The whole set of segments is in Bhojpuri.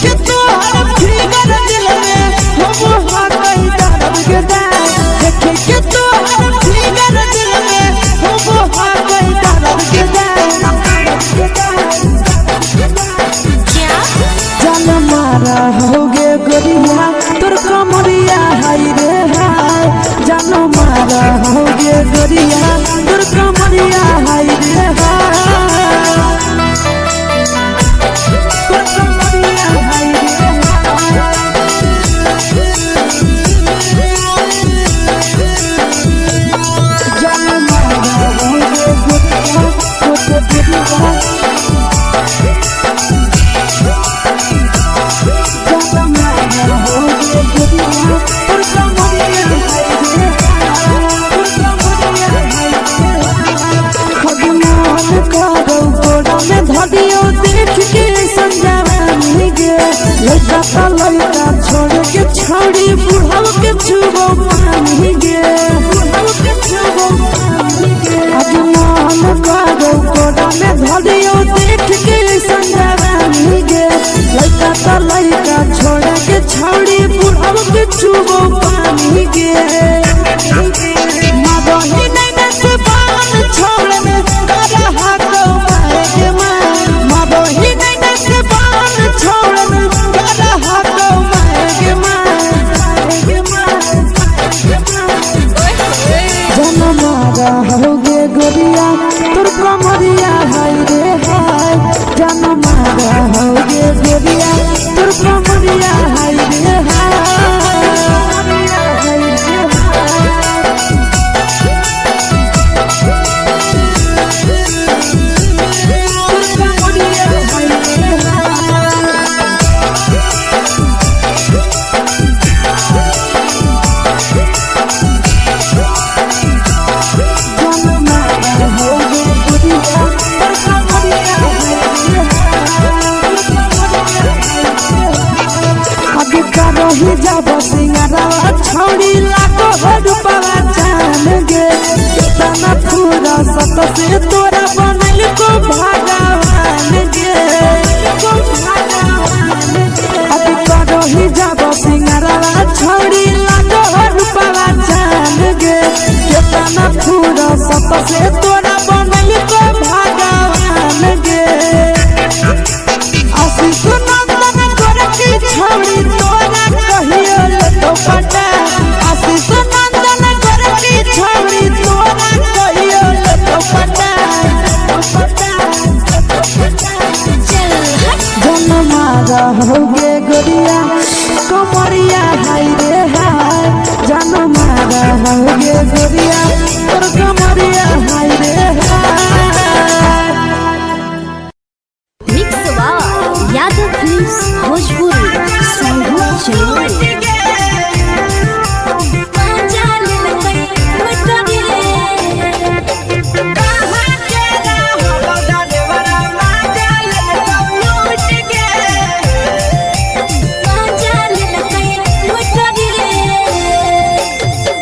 के तो फिगर दिल में हो गई दर्द के देख के तो फिगर दिल में हो गई दर्द के जान मारा होगे गोरिया तोर कमरिया हाय रे हाय जान मारा होगे गोरिया तोर कमरिया हाय रे हाय तोर कमरिया हाय रे जान मारा होगे गोरिया तोर कमरिया देख के संजावानी गे लड़का ता लड़का छोड़ के छोड़ी बुढ़ाव के छुबो पानी गे बुढ़ाव के छुबो पानी गे आज मन कागो कोड़ा में धरियो देख के संजावानी गे लड़का ता लड़का छोड़ के छोड़ी बुढ़ाव के छुबो पानी गे मादोही नहीं से बान छोड़ में करा हाथों मारे के ही नहीं से बान छोड़न करा हाथों मारे जन मारा होगे गोरिया तोर कमरिया हाय रे हाय जन मारा होगे गोरिया तोर कमरिया हाय रे हाय ही जब सिंगारा छोड़ी लाखों रुपया जान गे इतना पूरा सत से तोरा बनल को भगवान गे अभी करो ही जब सिंगारा छोड़ी लाखों रुपया जान गे इतना पूरा सत से तोरा बनल को भगवान गे आशीष नंदन गोरखी छोड़ी तोरा पटा आशीष नंदन गोरखी छोड़ी तोरा कहियो तो पटा जन मारा होगे गोरिया कमरिया हाय रे हाय जन मारा होगे गोरिया तोर कमरिया हाय रे हाय mix by Yadav films Bhojpuri संगीत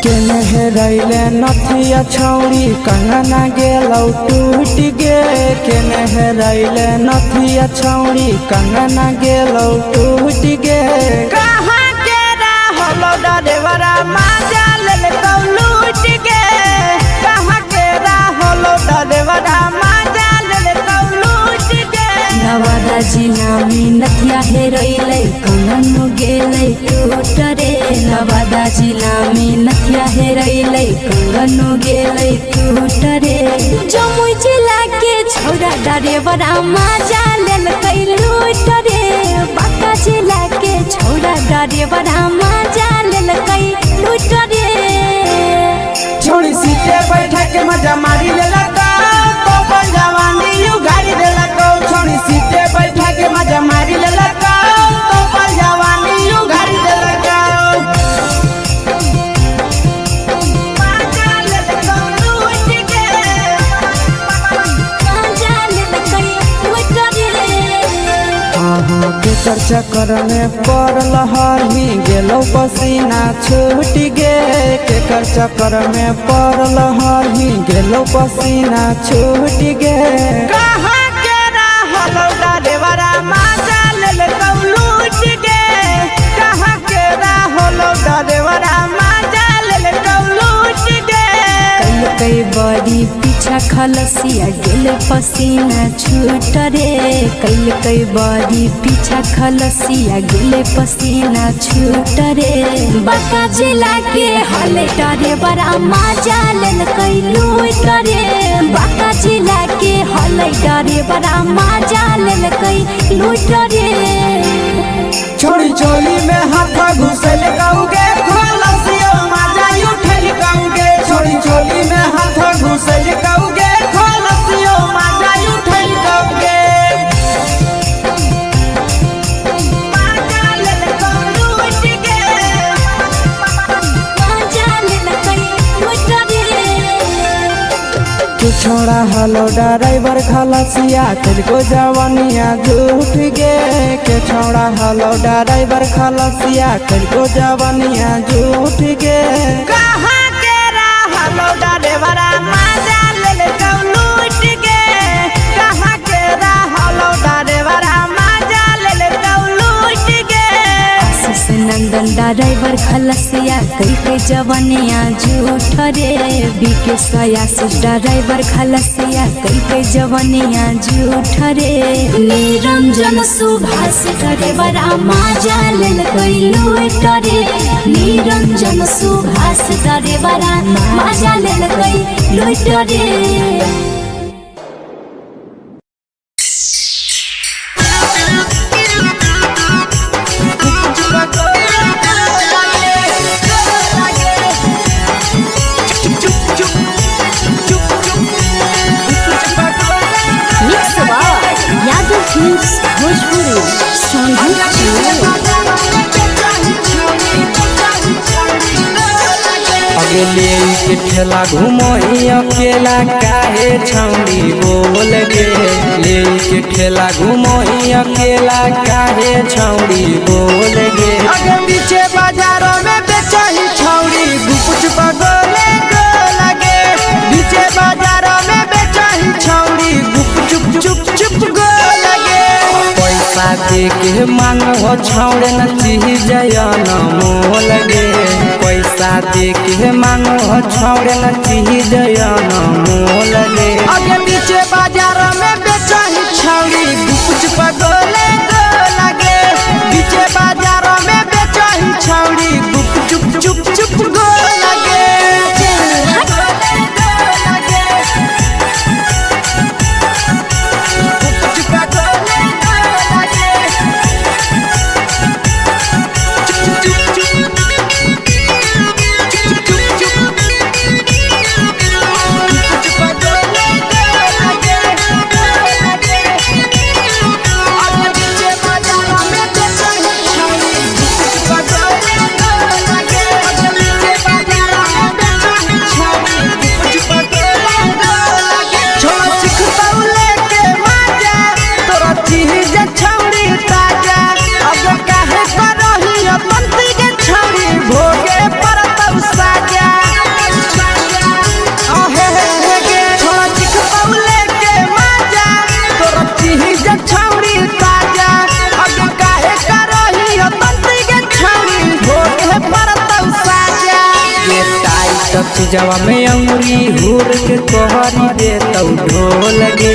चलो रैले नथिया छौड़ी कंगना गेलौ टूट गे केने रैले नथिया छौड़ी कंगना गेलौ टूट गे कहाँ के रहलो डरेवरा माजा लेलकौ लूट गे कहाँ के रहलो डरेवरा माजा लेलकौ लूट गे नवादा जिला में नथिया हेरैलै कंगन गेलै टूट रे नवादा जिला में नथिया हेरैलै कंगन गेलै टूट रे जमुई जिला के छौड़ा डरेवरा माजा लेलकै लूट रे बांका जिला के छौड़ा डरेवरा माजा लेलकै लूट रे छोड़ी सीटे बैठा के मजा मारी लेलकौ तो जवानी यू गाड़ी देलकौ छोड़ी सीटे बैठा के मजा मारी लेलकौ तो जवानी यू गाड़ी देलकौ केकर चक्कर में पड़ल हरही गेलो पसीना छूट गे केकर चक्कर में पड़ल हरही गेलो पसीना छूट गे कहाँ के रहलो डरेवरा माजा लेलकौ लूट खलसिया गेले पसीना छूट रे कैल कई बारी पीछा खलसिया गेले पसीना छूट रे बाका जिला के हले टरे बड़ा मजा लेल कई लूट रे बाका जिला के हले टरे बड़ा मजा लेल कई लूट रे छोड़ी चोली में हाथ घुसल गाऊंगे खलसिया मजा उठल गाऊंगे छोड़ी चोली में हाथ घुसल गाऊंगे खलसिया मजा उठल गाऊंगे छोड़ा हलो ड्राइवर खलसिया तुझको जवानिया झूठ गे के छोड़ा हलो ड्राइवर खलसिया तुझको जवानिया झूठ गे कहाँ के हलो ड्राइवर मजा ले लूट गे कहाँ के हलो ड्राइवर मजा ले लूट गे आशीष नंदन ड्राइवर खलसिया कई के जवानिया झूठ रे बीके आशीष ड्राइवर खलसिया कई के जवानिया झूठ रे निरंजन सुभाष ड्राइवर मजा लेल कई लूट रे निरंजन सुभाष ड्राइवर मजा लेल कई लूट रे ले के ठेला घूमो अकेला काहे छौड़ी बोल गे ले के ठेला घूमो अकेला काहे छौड़ी बोल गे अगे पीछे बाजारों में बेचही छौड़ी गुपुच पगोले गो लगे पीछे बाजारों में बेचही छौड़ी गुप चुप चुप चुप गो लगे पैसा दे के मांगो छौड़े न चीज जयन मोल गे पैसा दे के मांगो छौड़े न चीज जयन मोल गे अगे पीछे बाजार में बेचही छौड़ी गुपुच पगोले गो लगे पीछे बाजार में बेचही छौड़ी गुप चुप चुप चुप गो लगे जवा में अंगुरी हुर के कोहरी दे तो ढोल गे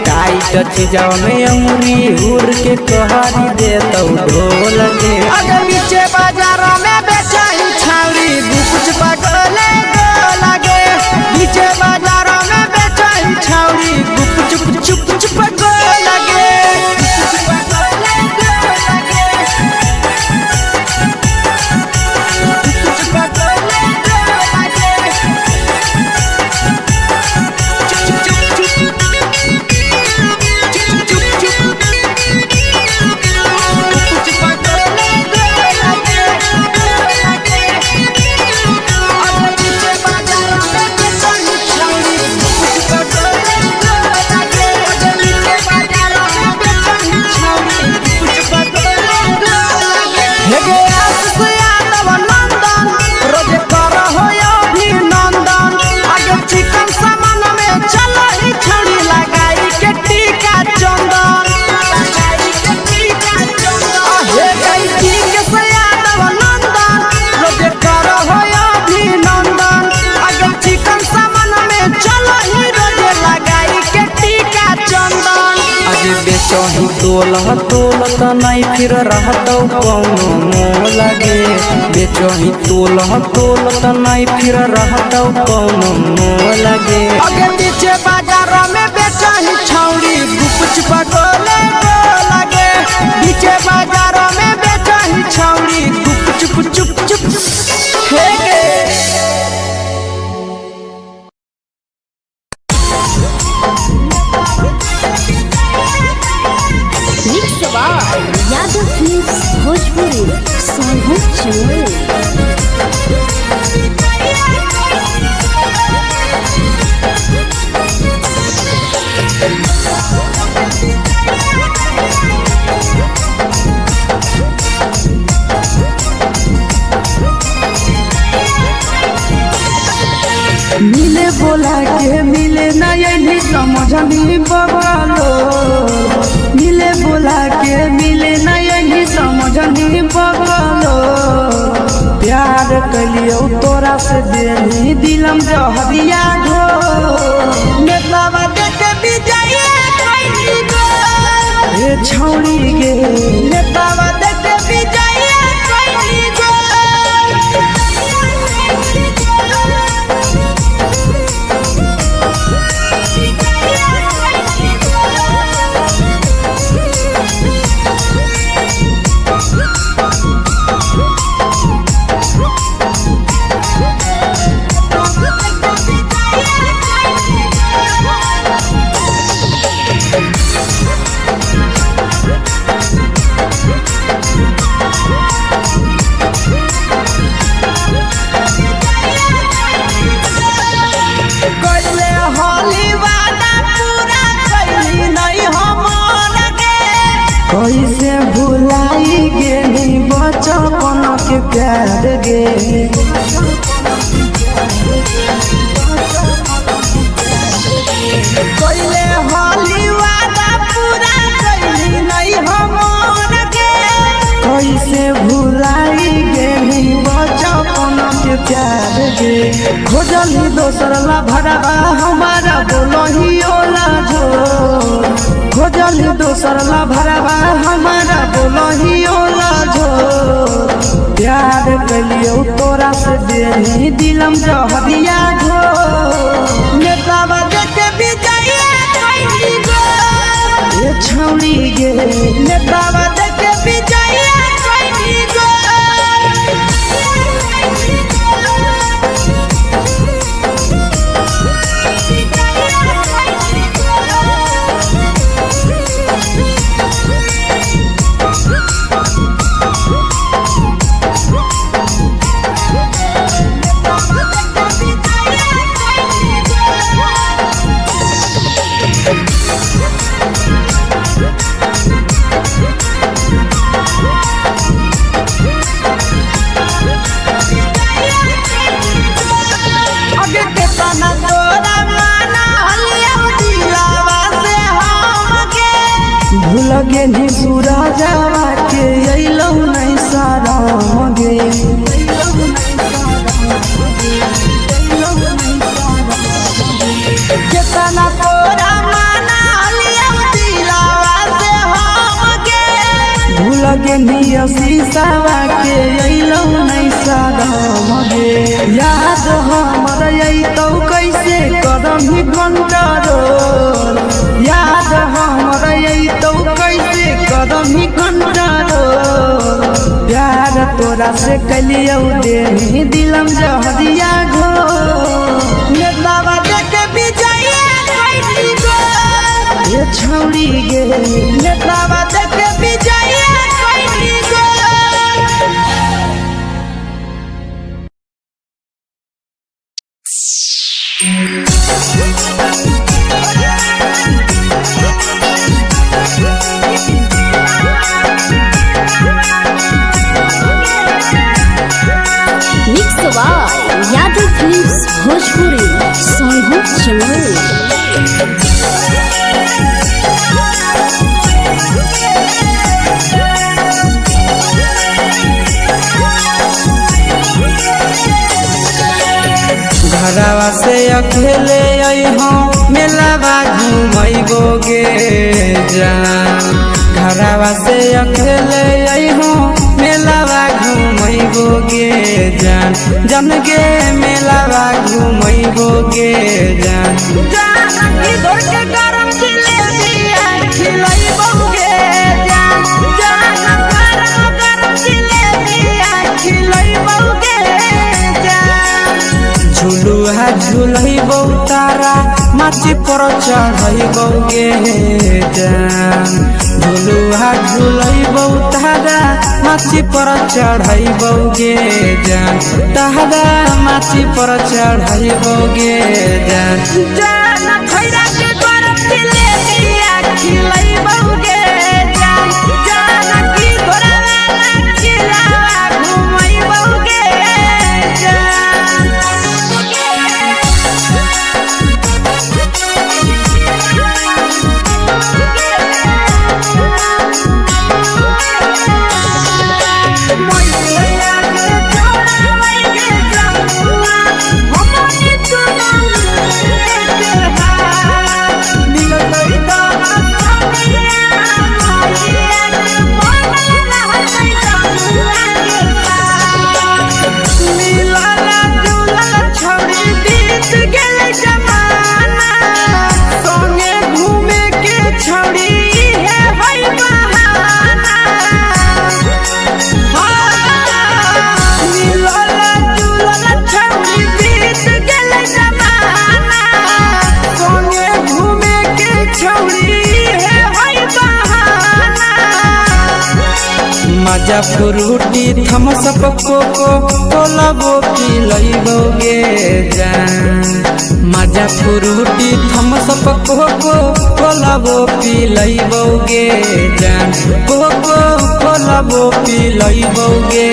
टाइट जवा में अंगुरी हुर के कोहरी दे तो ढोल गे अगर पीछे बाजार में बेचही छौड़ी गुपुच पगोले गो लगे पीछे बाजार में बेचही छौड़ी गुप चुप चुप चुप गो लगे तोला तोला त नहीं फिर रहतौ कौनो मोह लगे बेचही तोला तोला त नहीं फिर रहतौ कौनो मोह लगे अगे पीछे बाजार में बेचही छौड़ी गुपचुप गोले लगे पीछे बाजार में बेचही छौड़ी गुपचुप चुप चुप हे यादव फिल्म्स भोजपुरी संगीत चैनल। मिले बोला के मिले नहीं समझनी बगलो मिले बोला के मिले नहीं समझनी बगलो प्यार कलियो तोरा से देनी दिलम जहरिया घो नेतावा देखे बिजाइए कोई गो ए छौड़ी गे नेतावा देखे बिजाइए कोई गो कैसे भुलाई गे बचपन के प्यार गे कैले होली वादा पूरा कैली नहीं हमर गे कैसे भुलाई गे बचपन के प्यार गे खोजली दोसर ला भरवा हमारा बोलही ओला जो खोजली दोसर ला भरवा हमारा बोलही ओला झो प्यार कलियो तोरा से देनी दिलम जहरिया झो नेतावा देखे बिजाइए कोई गो ये छौड़ी गे नेतावा देखे बिजाइए कोई गो लगे नी सूरजवा के अइलौ नहीं सारा गे केतना तोरा माना लिया दिलावा से हम गे भूल गे नी शीशावा के अइलौ नहीं सारा गे याद हमर अइतौ कैसे कदम ही घंटा रो याद हमर अइतौ कैसे कदम ही घंटा रो प्यार तोरा से कलियो देनी दिलम जहरिया घो नेतावा देखे बिजाइए कोई गो ये छौड़ी गे नेतावा देखे बिजाइए कोई गो यादव फिल्म्स भोजपुरी संगीत चैनल। घरवा से अकेले अइहो मेलावा घूमैबो गे जान घरवा से अकेले अइहो मेलावा घूमैबो गे जान जन गे मेलावा घूमैबो गे जान जानकी दौड़ के गरम जिलेबिया खिलैबो गे जान गरम जिलेबिया खिलैबो गे जान झुलुहा झुलैबो तारा माची पर चढ़ैबो गे जान झुलुहा झुलैबो तारा माची पर चढ़ैबो गे जान तारा माची पर चढ़ैबो गे जान जान खैरा के गरम जिलेबिया खिलैबो गे जान जानकी घोड़ावाला किलावा घुमैबो गे मजा फ्रूटी थमसप कोको कोलाबो पिलैबो गे जान मजा फ्रूटी थमसप कोको कोलाबो पिलैबो गे जान कोको कोलाबो पिलैबो गे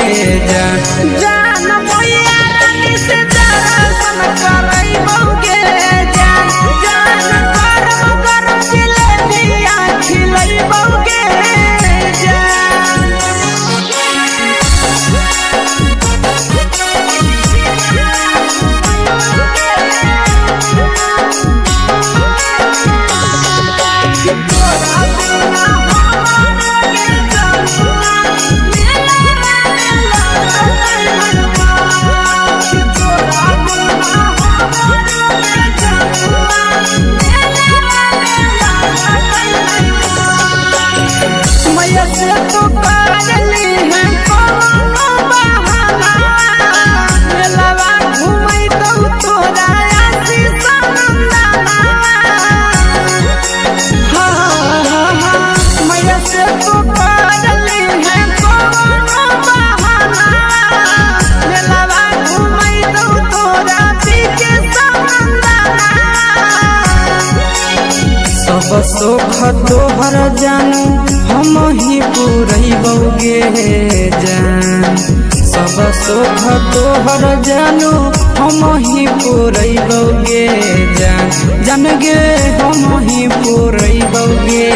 जान जान मैया रानी से दर्शन करैबो गे जान गरम जिलेबिया खिलैबो गे मैया से तो करली है कोनो बहाना मेलावा घुमै तो तोरा आशीष नंदना मैया से तो करली है कोनो बहाना मेलावा घुमै तो तोरा पीछे नंदना सब सुख तोहर जानू हम ही पुरैबो गे जान सब सुख तोहर जानू हम ही पुरैबो गे जान जन गे हम ही पुरैबो गे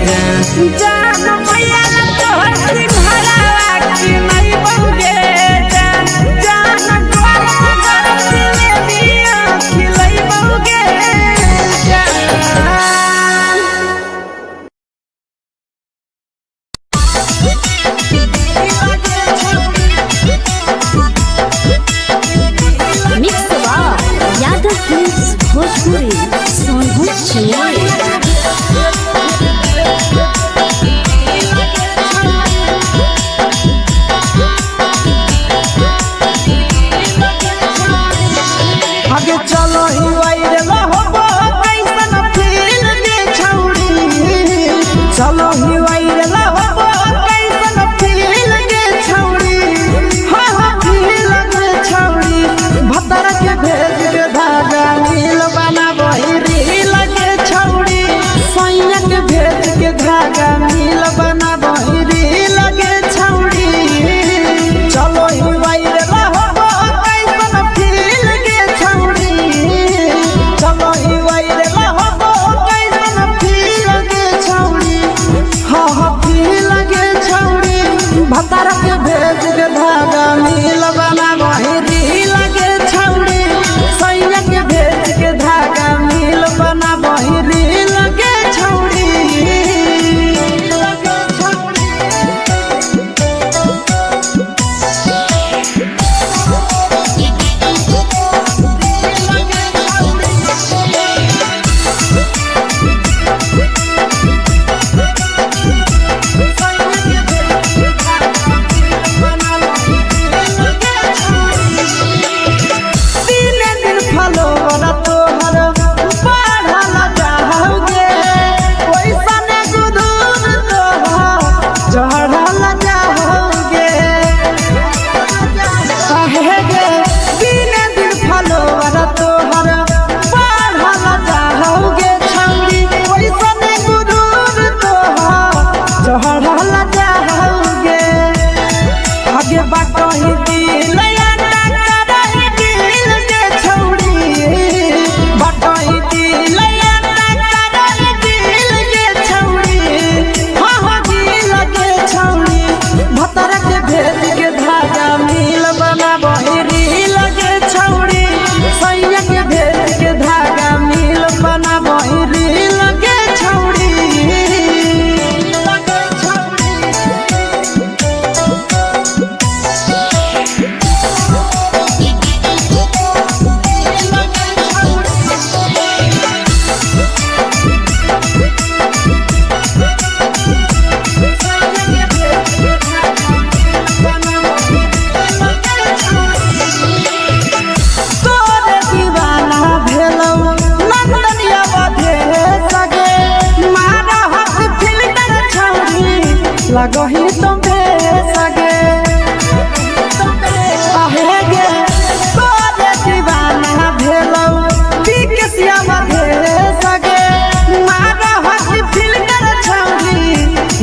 जान जान मैया तोहर सिंहरावा खिलैबो गे जान गरम जिलेबिया खिलैबो गे मिक्स यादव फिल्म्स भोजपुरी सोनू चिड़िया आगे चलो ही वायरल होबो कैसन फील दे छौड़ी चलो ही वायरल होबो कैसन फील दे छौड़ी हाँ फील दे छौड़ी भतर के भेज के धागा नील बनाबो रील के छौड़ी सैया के भेज के धागा नील बनाबो रील के छौड़ी चलो ही वायरल होबो कैसन फील दे छौड़ी चलो ही वायरल होबो कैसन फील दे छौड़ी हाँ फील के छौड़ी भतर के भेज के धागा नील बनाबो रील के छौड़ी सैया के भेज के धागा नील बनाबो रील के छौड़ी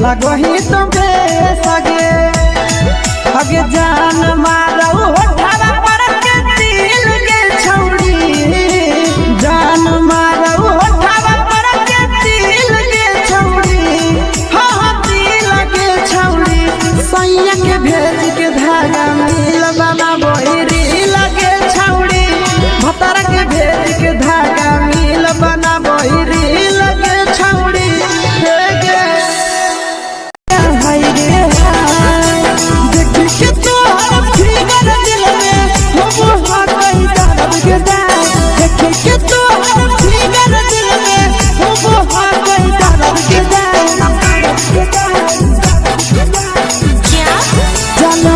लगही तो बेसगे अगे जान मारो होठवा पर के दिल के छौड़ी जान मारो होठवा पर के दिल के छौड़ी हाँ दिल के छौड़ी सैया के भेज के धागा मिल बना बहिरी लगे छौड़ी भतर के भेज के धागा मिल बना बहिरी लगे छौड़ी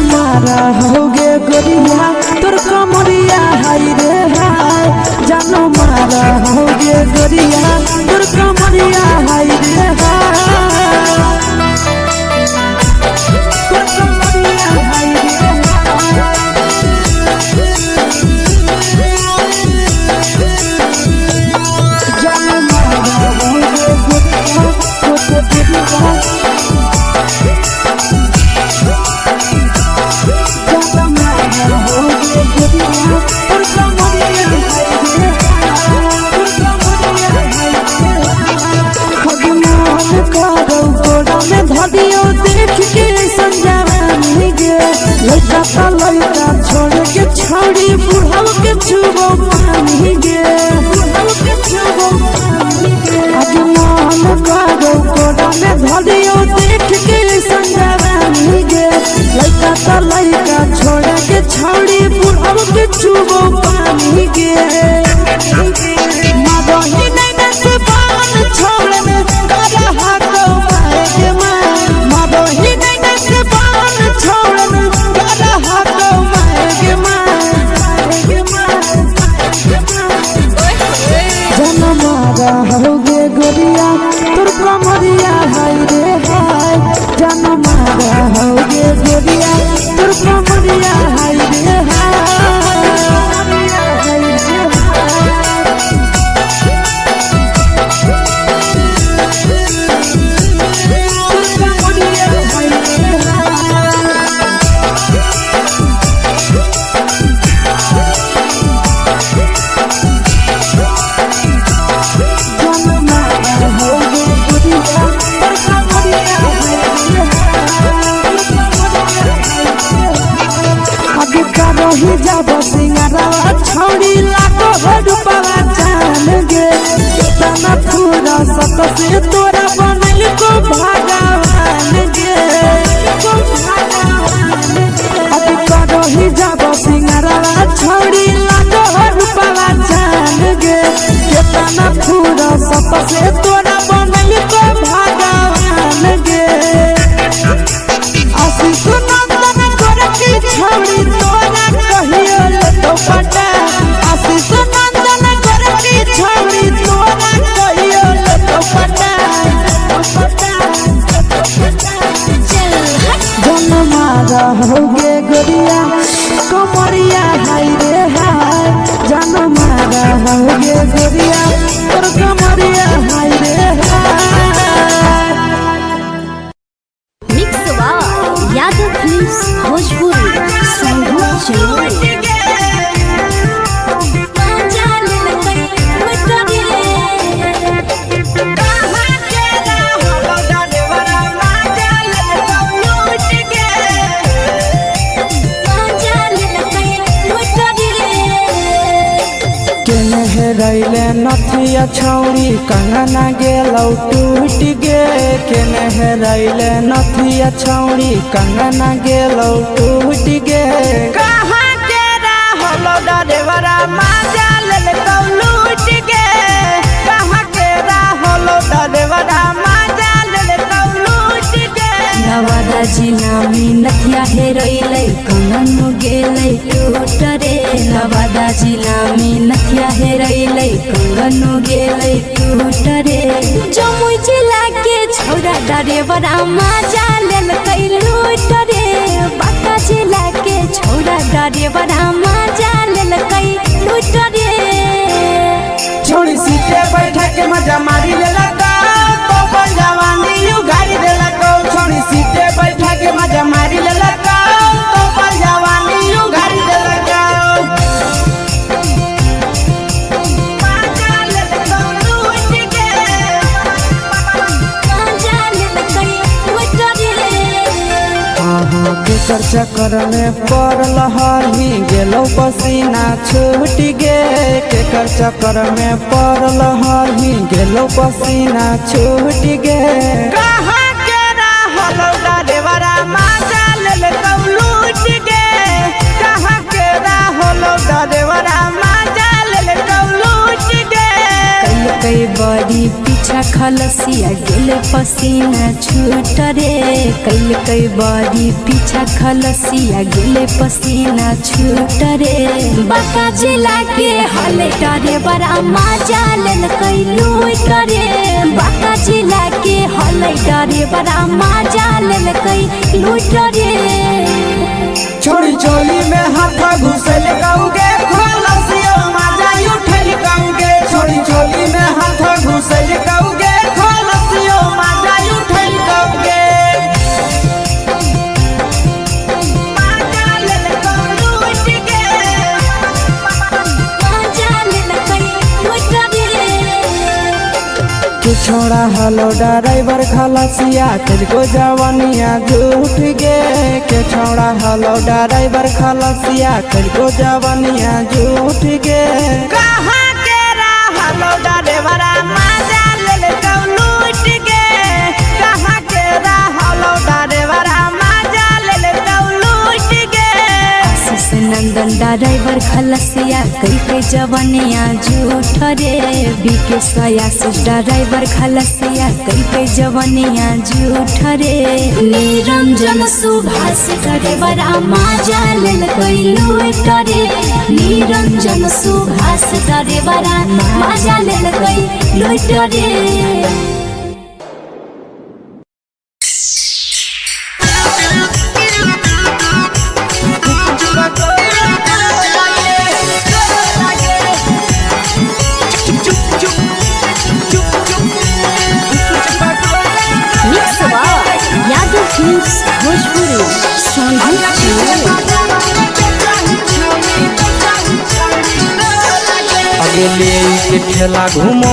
होगे गोरिया तोर कमरिया हाय रे हाय जानो मारा होगे गोरिया तोर कमरिया हाय रे हाय तोर कमरिया हाय रे जानो मारा होगे गोरिया तोर कमरिया धदियो देख के संजावानी गे लइका ता लइका छोड़ के छौड़ी बुढ़ाव के छुबो पानी गे बुढ़ाव के छुबो पानी गे आज मन करो कोड़ा में धदियो देख के संजावानी गे लइका ता लइका छोड़ के छौड़ी बुढ़ाव के छुबो पानी गे मादही नहीं न से बान छोड़ में करा हाको मारे मादही नहीं न से बान छोड़ में करा हाको मारे जन मारा होगे गोरिया तोर कमरिया हाय रे हाय जन मारा होगे गोरिया तोर कमरिया हाय रे हाय ही जब सिंगारवा छौड़ी लाको रुपवा जान गे तना पूरा सत से तोरा बनल को भगवान गे अभी करो ही जब सिंगारवा छौड़ी लाको रुपवा जान गे तना पूरा सत से तोरा बनल को भगवान गे आशीष नंदन कर की छौड़ी तोरा कहियो तो पटा आशीष नंदन कर की छौड़ी तोरा कहियो तो पटा जन मारा होगे गोरिया कमरिया हाय रे हाय जन मारा होगे गोरिया तोर कमरिया हाय रे हाय मिक्स वाह यादव फिल्म्स भोजपुरी संगीत चैनल रैले नथिया छौड़ी कंगना गेलौ टूट गे केने रैले नथिया छौड़ी कंगना गेलौ टूट गे कहाँ के रहलो डरेवरा माजा लेलकौ लूट गे कहाँ के रहलो डरेवरा माजा लेलकौ लूट गे नवादा जिला में नथिया हेरोइलै कंगन गेलै टूट रे नवादा जिला में नथिया हेरोइलै कंगन गेलै टूट रे जमुई जिला के छौरा डरेवरा माजा लेलकै लूट रे बांका जिला के छौरा डरेवरा माजा लेलकै लूट रे छोड़ी सीटे बैठा के मजा मारी लेलकौ तो जवानी यू गाड़ी देलकौ केकर चक्कर में पड़ल हही गेलो पसीना छूट गे केकर चक्कर में पड़ल हही गेलो पसीना छूट गे कहाँ के रहल डरेवरा माजा लेल लूट गे कहाँ के रहल डरेवरा माजा लेल लूट गे कई बड़ी पीछा खलसिया गेल पसीना छूट रे कई बड़ी पीछा खलसिया गेल पसीना छूट रे बाका जिला के हले डरे बड़ा मजा लेल कई लूट रे बाका जिला के हले डरे बड़ा मजा लेल कई लूट रे छोड़ी चोली में हाथ घुसल गाऊंगे खलसिया मजा उठल गाऊंगे छोड़ी चोली में हाथ घुसल गाऊंगे खलसिया मजा उठल गाऊंगे मजा लेल कई लूट गे मजा लेल कई लूट रे तू छोड़ा हलो ड्राइवर खलसिया तेरे जवानिया झूठ गे के छोड़ा हलो ड्राइवर खलसिया तेरे जवानिया झूठ गे कहाँ के हलो ड्राइवर मजा लेल लूट गे कहाँ के हलो ड्राइवर मजा लेल लूट गे आशीष नंदन ड्राइवर खलसिया कई जवनिया झूठ रे बीके आशीष ड्राइवर खलसिया कई जवनिया झूठ रे निरंजन सुभाष ड्राइवर मजा लेल कई लूट रे निरंजन सुभाष ड्राइवर मजा लेल कई लूट रे भोजपुरी अगले के ठेला घूमो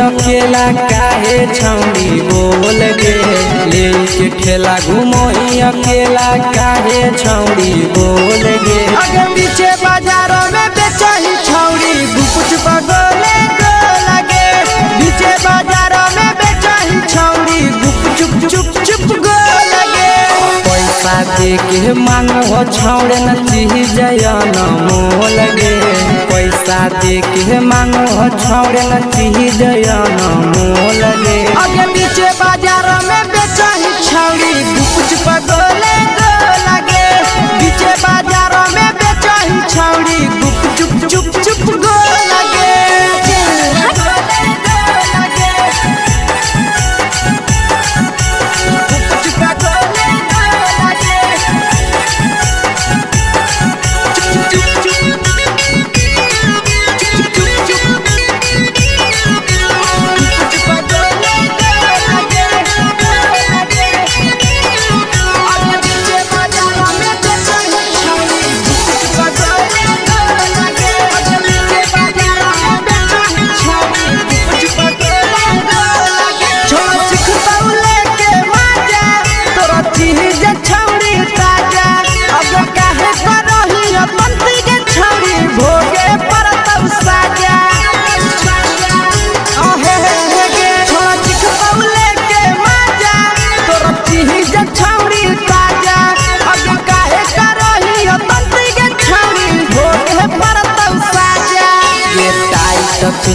अकेला काहे छौड़ी बोल गे ले के ठेला घूमो अकेला काहे छौड़ी बोल गे अगे पीछे बाजारों में बेचही छौड़ी गुपुच पगोले गो लगे पीछे बाजारों में बेचही छौड़ी गुप चुप चुप गो लगे पैसा दे के मांगो छौड़े न चीज न मोल गे पैसा दे के मांगो छौड़े न चीज न मोल गे आगे पीछे बाजार में बेचही छौड़ी गुपुच पगोले गो लगे पीछे बाजार में बेचही छौड़ी गुप चुप गो लगे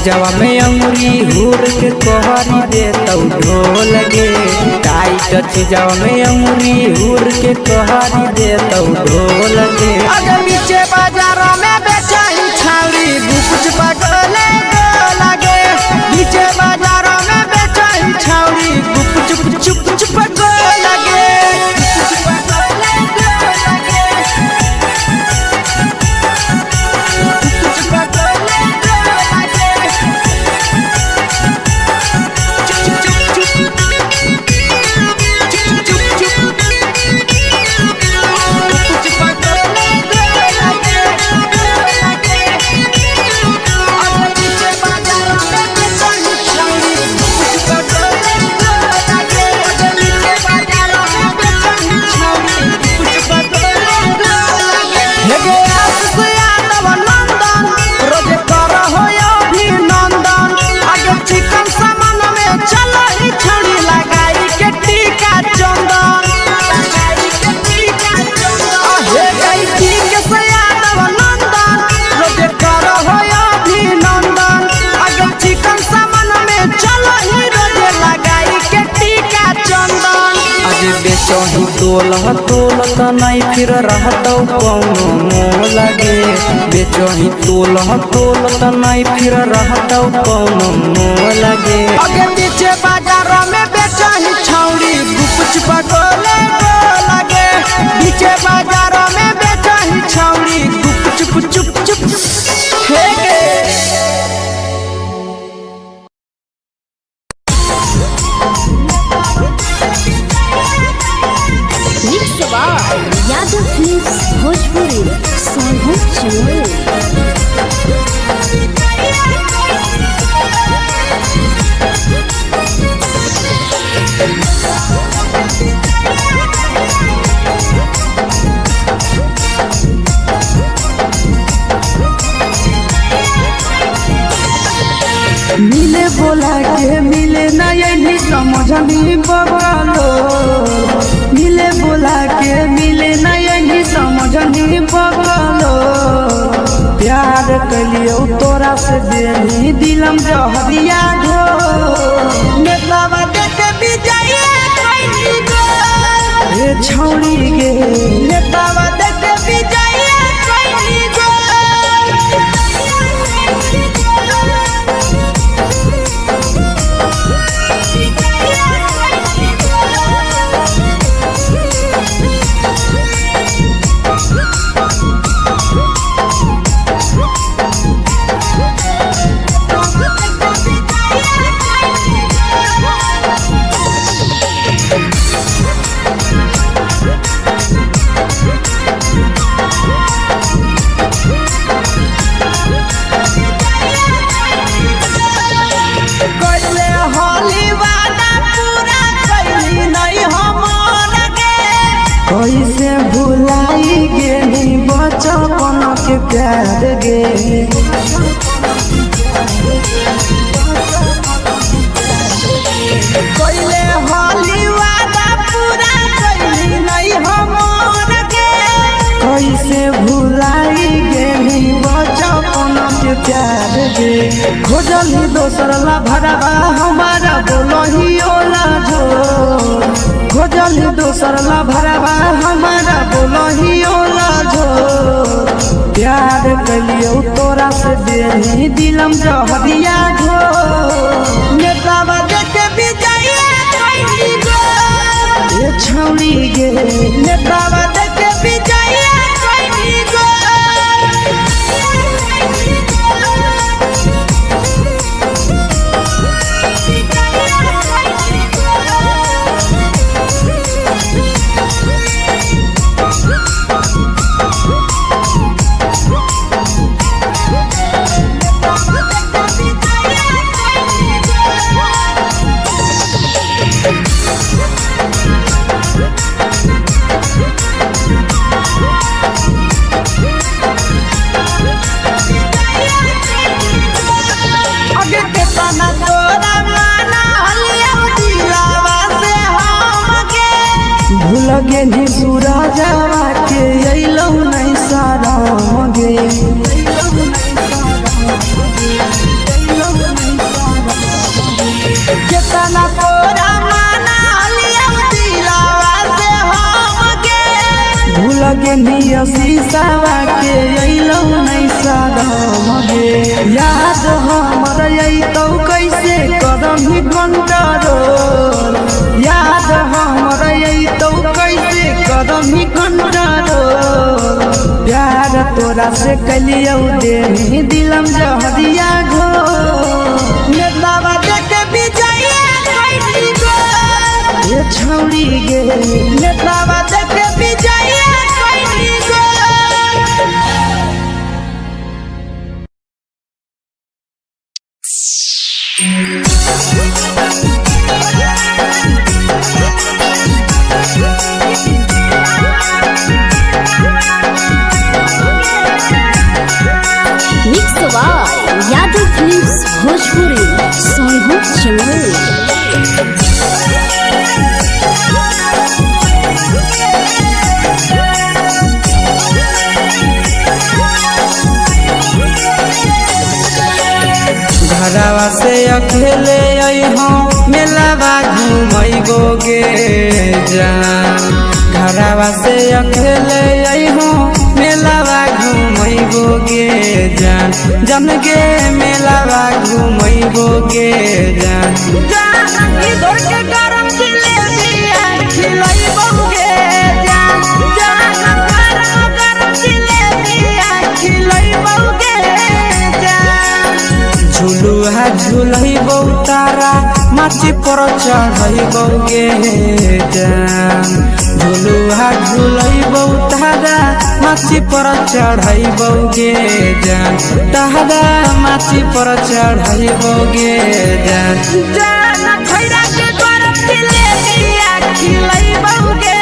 जवा में अंगुरी हुर के कोहरी दे तो ढोल गे टाइट जवा में अंगुरी हुर के कोहरी दे तो ढोल गे अगर पीछे बाजारों में बेचही छौड़ी गुपुच पगोले गो लगे पीछे बाजारों में बेचही छौड़ी गुप चुप गो लगे बेचही तोल त नहीं फिर रहतौ कौनो मोह लगे बेचही तोल त नहीं फिर रहतौ कौनो मोह लगे अगे पीछे बाजार में बेचही छौड़ी गुपच पटोले लगे पीछे बाजार में बेचही छौड़ी गुपच चुप चुप हे गे यादव फिल्म्स भोजपुरी सोनू चमोली। मिले बोला के मिले ना यही समझनी बगलो मिले बोला के मिले ना यही समझनी बगलो प्यार कलियो तोरा से बेनी दिलम जहरिया घो नेतावा देखे विजय कैली गो ए छौड़ी गे नेतावा देखे विजय कैली गो कैसे भुलाई गेली बचपन के प्यार गे कैले होली वादा पूरा कैली नहीं हमर गे कैसे भुलाई गेली बचपन के प्यार गे खोजली दोसर ला भरवा हमारा बोलही ओला जो खोजली दोसर ला भरवा हमारा बोलही ओला जो प्यार कलियो तोरा से बेनी दिलम जहरिया घो नेतावा देखे विजय कैली गो ए छौड़ी गे नेतावा देखे विजय कैली गो भूलगे नी सूरजवा के अइलौ नहीं सारा गे केतना तोरा माना लिया दिलावा से हम गे भूलगे नी शीशावा के अइलौ नहीं सारा गे याद हमर अइतौ कैसे करम कंट्रोल याद हमर अइतौ कैसे करम कंट्रोल प्यार तोरा से कलियो देनी दिलम जहरिया घो नेतावा देखे विजय कैली गो ए छौड़ी गे नेतावा देखे विजय कैली गो यादव फिल्म्स भोजपुरी सोनू चमोली। घरवा से अकेले आई हूँ मेलावा घूमैबोगे जान घरवा से अकेले अइहो मेलावा घूमैबोगे जान जन गे मेलावा घूमैबोगे जान जान की दौड़ के गरम जिलेबिया खिलैबोगे जान जान गरम जिलेबिया खिलैबोगे जान झुलुहा झुलैबो तारा माची पर चढ़ैबोगे जान झुलुहा झुलैबो तारा माची पर चढ़ैबोगे जान तारा माची पर चढ़ैबोगे जान जान खैरा के गरम जिलेबिया खिलैबोगे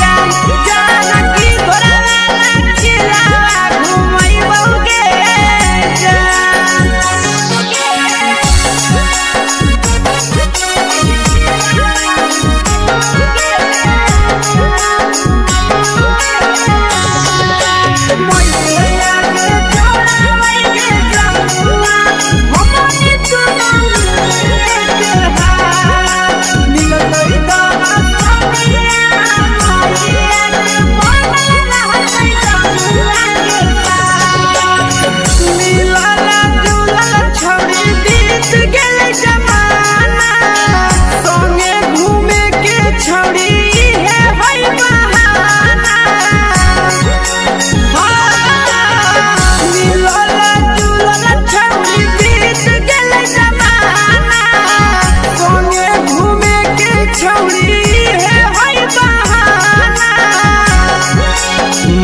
जान जान की गोरवा खिलावा घुमैबोगे जान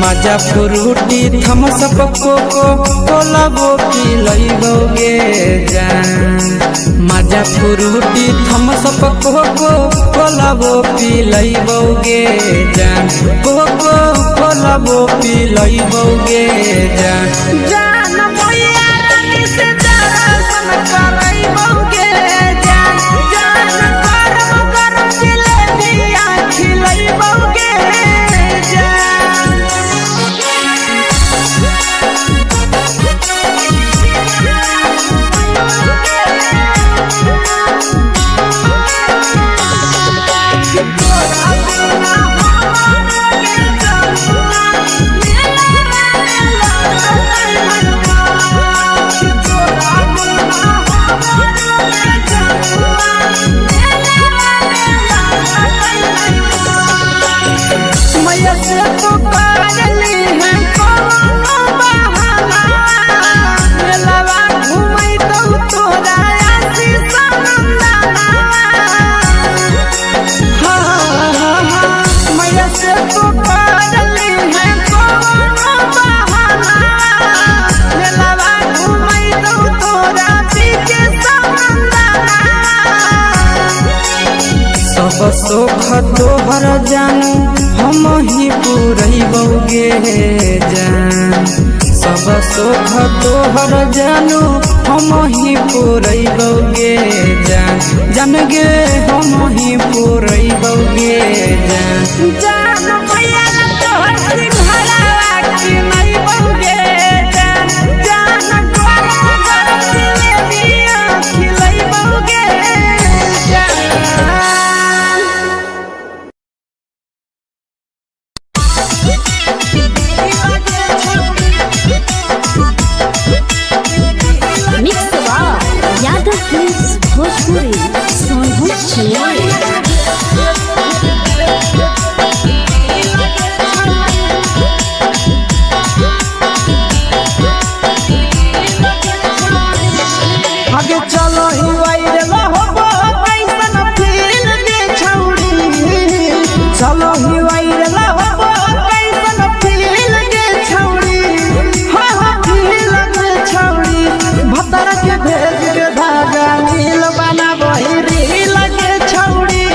मजा फ्रूटी थम्स अप कोको कोला वो पिलैबोगे जान मजा फ्रूटी थम्स अप कोको कोला वो पिलैबोगे जान कोको कोला वो पिलैबोगे जान जान मोया रानी से दर्शन करैबोगे जान जान गरम गरम जिलेबिया खिलैबोगे जान सब सुख तोहर जानू हम ही पुरैबोगे जान सब सुख तोहर जानू हम ही पुरैबोगे जान जन गे हम ही पुरैबोगे जान जान भैया तोहर सिंघाड़ा खिलैबोगे जान जान गरम गरम जिलेबिया खिलैबोगे जान मिक्स यादव फिल्म्स भोजपुरी सोनू छिया आगे चलो ही वायरल होबो कैसन फील दे छौड़ी चलो ही वायरल होबो कैसन फील दे छौड़ी हां हां फील दे छौड़ी भतर के भेज के धागा नील बनाबो रील के छौड़ी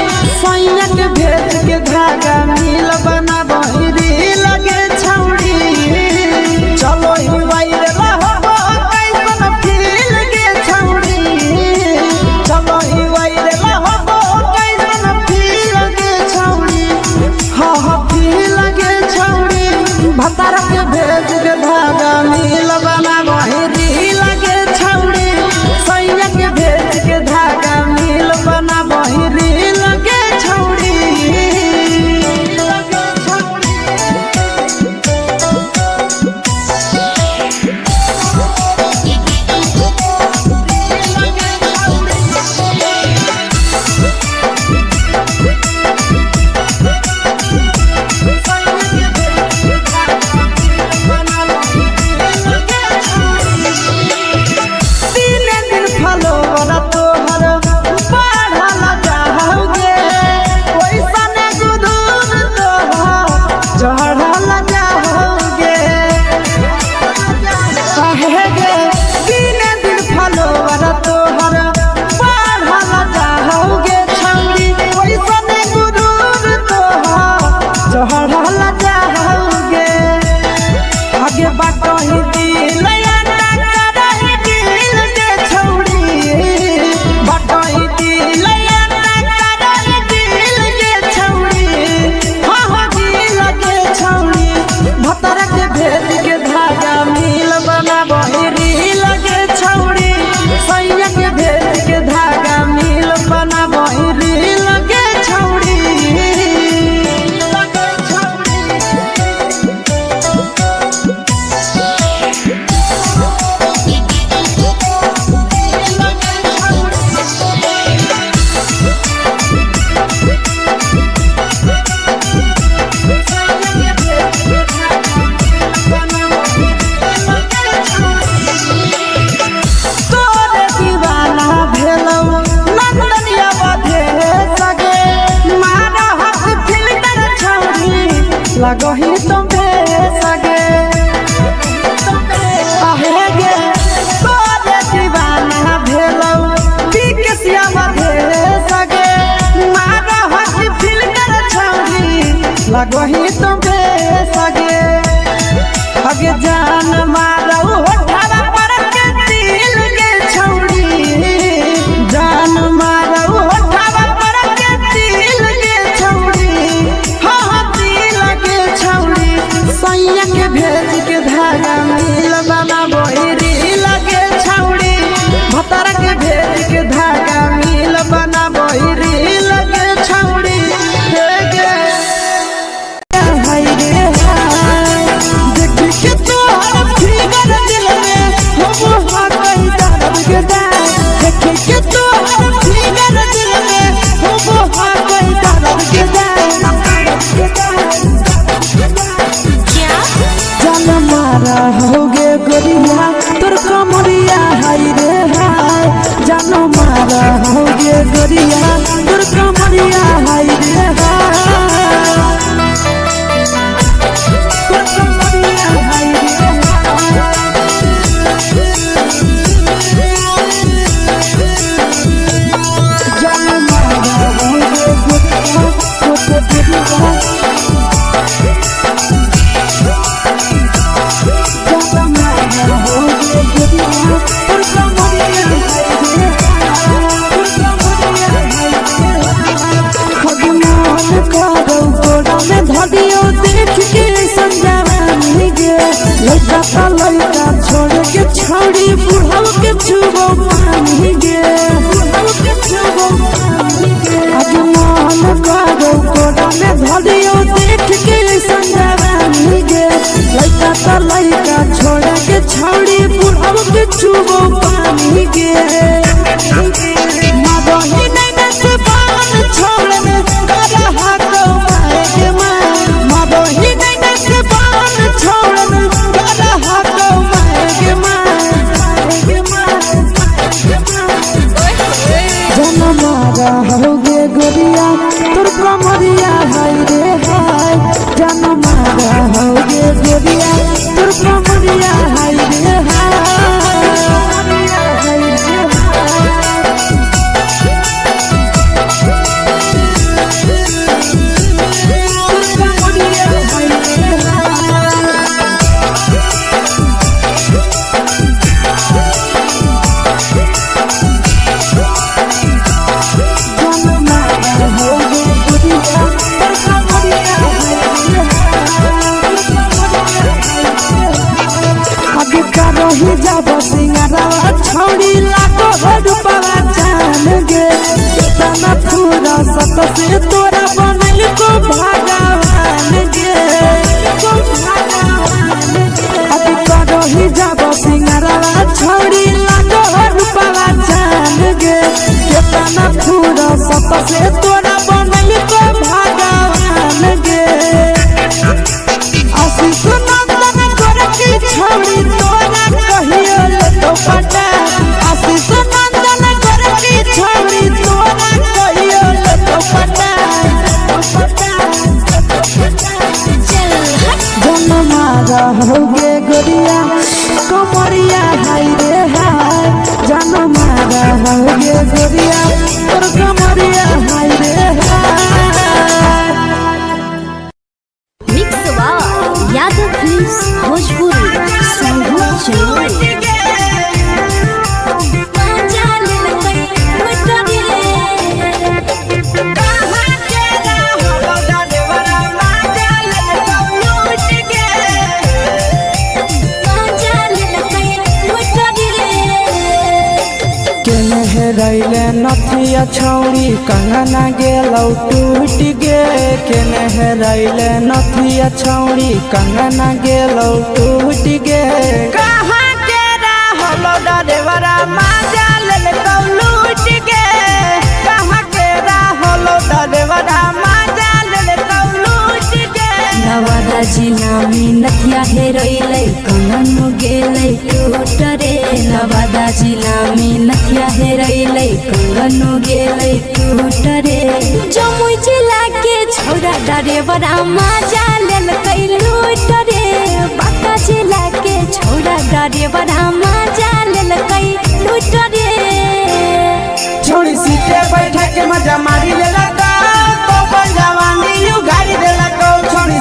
सैया के भेज के धागा नील बनाबो रील के छौड़ी चलो ही वायरल होबो कैसन फील के छौड़ी चलो ही वायरल होबो कैसन फील के छौड़ी हां हां फील के छौड़ी भतर के भेज के धागा नील बनाबो रील के छौड़ी सैया के भेज के धागा नील बनाबो मदही तो बेसगे हगे जान मारौ होठवा पर के दिल के छौड़ी जान मारौ होठवा पर के दिल के छौड़ी हाँ दिल के छौड़ी सैया के भेज के धागा मिल बना बोरी लगे छौड़ी भतर के भेज के धागा मिल बना बोरी लगे छौड़ी हे गे हाय रे हाय देख के तो फिगर दिल में हो हा कहीं दर्द के दाग देख के तो फिगर दिल में हो हा कहीं दर्द के दाग जान मारा होगे गोरिया तोर कमरिया हाय रे हाय जान मारा होगे गोरिया तोर कमरिया हाय रे हाय तोर कमरिया हाय रे जान मारा होगे गोरिया तोर कमरिया लड़का छोड़ के छौड़ी बुढ़ाव के छुबो पानी गे आज मन करो कोड़ा में धरियो देख के संजवानी गे लड़का छोड़ के छौड़ी बुढ़ाव के छुबो पानी गे मदही नहीं से बान छोड़ में करा हाथों मारे के मां मदही नहीं से बान छोड़ में करा हाथों मारे के मां जन मारा होगे गोरिया तोर कमरिया हाय रे हाय जन मारा होगे गोरिया तोर कमरिया हाय रे रही जब सिंगारा छौड़ी लाखों रुपया जान गे तना पूरा सत से तोरा बनल को भगवान गे अभी रही जब सिंगारा छौड़ी लाखों रुपया जान गे तना पूरा सत से तोरा बनल को भगवान गे आशीष नंदन गोरखी छौड़ी तोरा कहियो ले तो पटा आशीष नंदन गोरखी छौड़ी तोरा कहियो ले तो पटा जन मारा होगे गोरिया कमरिया हाय रे हाय जन मारा होगे गोरिया तोर कमरिया हाय रे हाय मिक्स यादव फिल्म्स भोजपुरी संगीत चलो रैले नथिया छौड़ी कंगना गेलौ टूट गे केने हेरैले नथिया छौड़ी कंगना गेलौ टूट गे कहाँ के रहलो डरेवरा माजा लेलकौ लूट गे कहाँ के रहलो डरेवरा माजा लेलकौ लूट गे नवादा जिला में नथिया हेरैले कंगन गेलै टूट रे नवादा जिला में नथिया हेरैले कंगन गेलै टूट रे जमुई जिला के छौड़ा डरेवरा माजा लेलकै लूट रे बांका जिला के छौड़ा डरेवरा माजा लेलकै लूट रे छोड़ी सीटे बैठा के मजा मारी लेलकौ तो जवानी यू गाड़ी देलकौ छोड़ी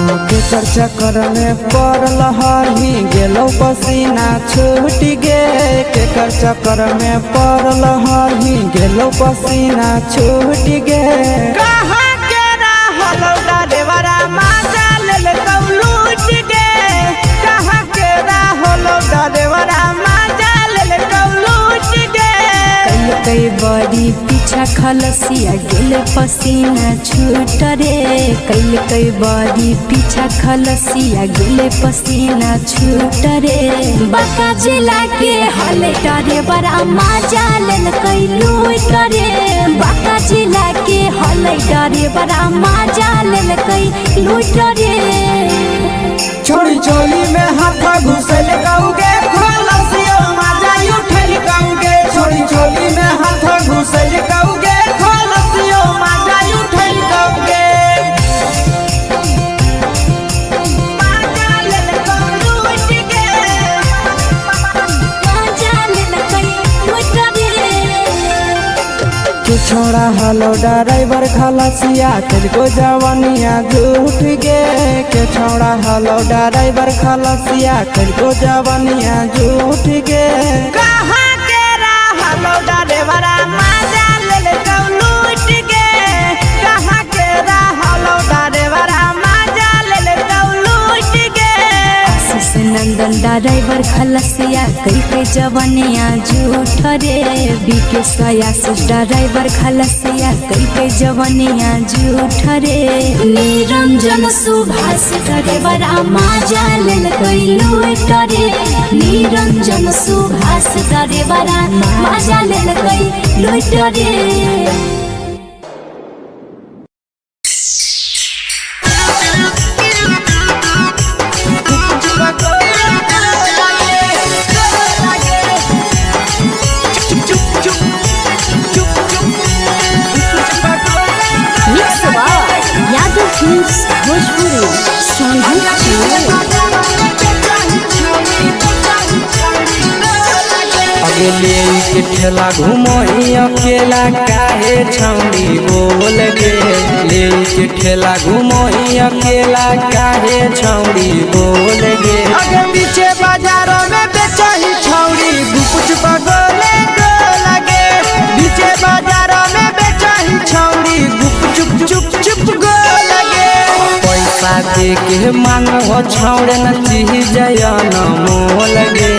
केकर चक्कर में पड़ल हही गेलो पसीना छूट गे केकर चक्कर में पड़ल हही गेलो पसीना छूट गे कहाँ के रहल डरेवरा माजा लेल लूट गे कहाँ के रहल डरेवरा माजा लेल लूट गे कई बड़ी पीछा खलसिया गेल पसीना छूट रे कई बड़ी पीछा खलसिया गेल पसीना छूट रे बाका जिला के हले डरे बड़ा मजा लेल कई लूट रे बाका जिला के हले डरे बड़ा मजा लेल कई लूट रे छोड़ी चोली में हाथ घुसल गाऊंगे खलसिया मजा उठल गाऊंगे छोड़ी चोली में हाथ घुसल गाऊंगे खलसिया मजा उठल गाऊंगे मजा लेल कई लूट गे मजा लेल कई लूट रे तू छोड़ा हलो ड्राइवर खलसिया तेरे जवानिया झूठ गे के छोड़ा हलो ड्राइवर खलसिया तेरे जवानिया झूठ गे कहाँ के रहलो ड्राइवरा मजा लेल लूट गे कहाँ के रहलो ड्राइवरा मजा लेल लूट गे आशीष नंदन ड्राइवर खलसिया कई जवानिया झूठ रे बीके आशीष ड्राइवर खलसिया कई जवानिया झूठ रे निरंजन सुभाष ड्राइवर मजा लेल कई लूट रे निरंजन सुभाष ड्राइवर मजा लेल कई लूट रे अगले के ठेला घुमोई अकेला काहे छौड़ी बोल गे ले के ठेला घुमोई अकेला काहे छौड़ी बोल गे अगे पीछे बाजारों में बेचही छौड़ी गुपुच बगले गो लगे पीछे बाजारों में बेचही छौड़ी गुप चुप चुप चुप गो लगे पैसा दे के मांग हो छौड़े न चीज जयन मोल गे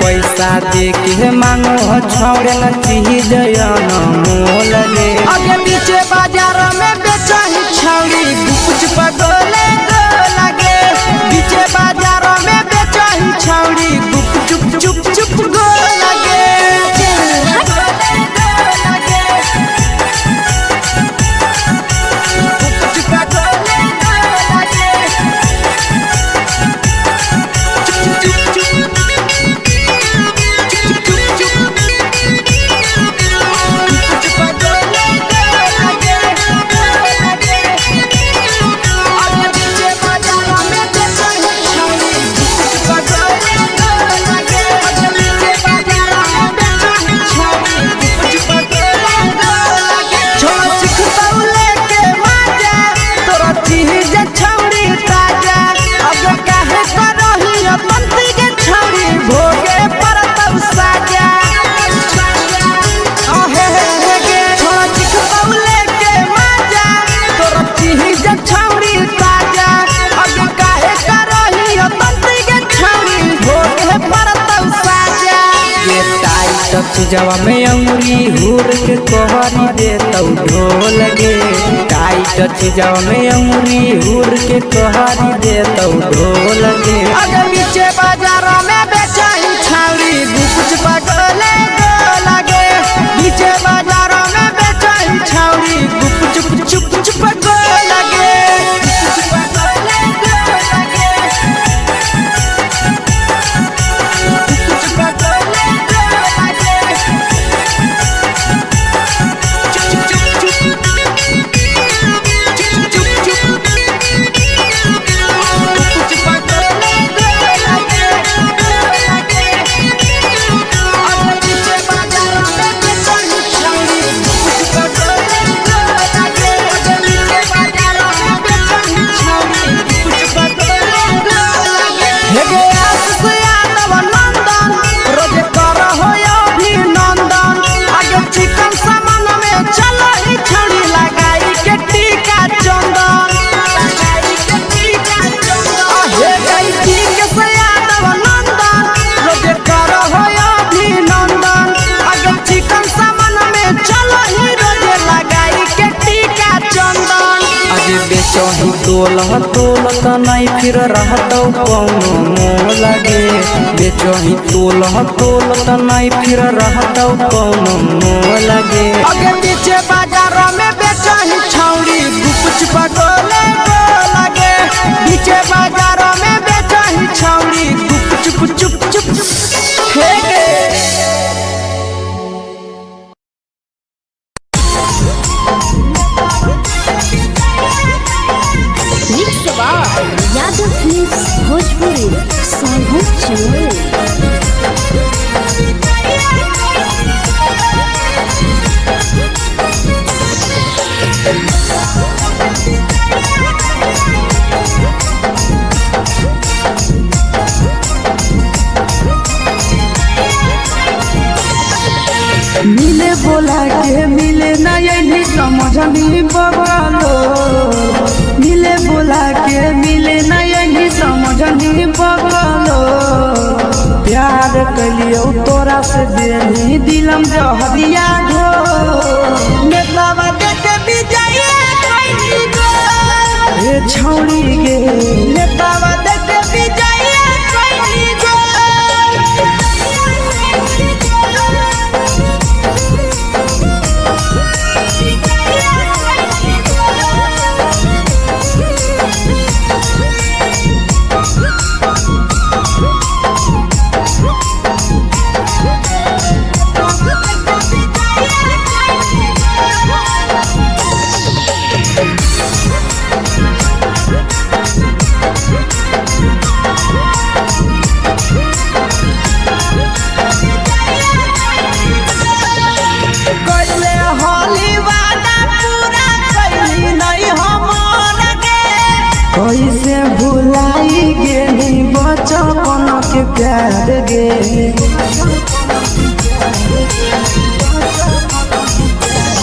पैसा दे के मांग हो छौड़े न चीज जयन मोल गे अगे पीछे बाजार में बेचही छौड़ी गुपुच बगले गो लगे पीछे बाजार में बेचही छौड़ी गुप चुप चुप चुप गो लगे जवा में अंगुरी हुर के कोहरी दे तौ ढोल गे टाइट जवा में अंगुरी हुर के कोहरी दे तौ ढोल गे अगर पीछे बाजार में बेचही छौड़ी गुपुच बगले गो लगे पीछे बाजार में बेचही छौड़ी गुप चुप चुप चुप गो लगे बेचही तोला तोलत नहीं फिर रहतौ कौनो मोह लगे बेचही तोला तोलत नहीं फिर रहतौ कौनो मोह लगे अगे पीछे बाजार में बेचही छौड़ी गुपचुप गोले लगे पीछे बाजार में बेचही छौड़ी गुपचुप चुप चुप फेंके यादव फिल्म्स भोजपुरी संगीत चैनल। मिले बोला के मिले नहीं समझनी बगलो मिले बोला के मिले नहीं समझनी बगलो प्यार कलियो तोरा से देनी दिलम जहरिया घो नेतावा देखे बिजाइए कोई गो ए छौड़ी गे नेतावा देखे बिजाइए कोई गो कैसे भुलाई गेली बचपन के प्यार गे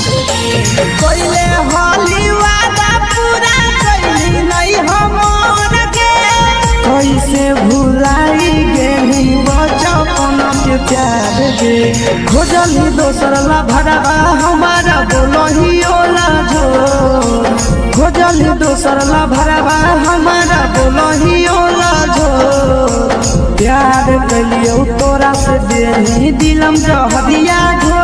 कैले हाली वादा पूरा कैली नहीं हमर गे कैसे भुलाई गेली बचपन के प्यार गे खोजली दोसर ला भरवा हमारा बोलही ओला जो खोजली दोसर ला भरवा हमारा बोलही ओला जो प्यार कलियो तोरा से देनी दिलम जहरिया घो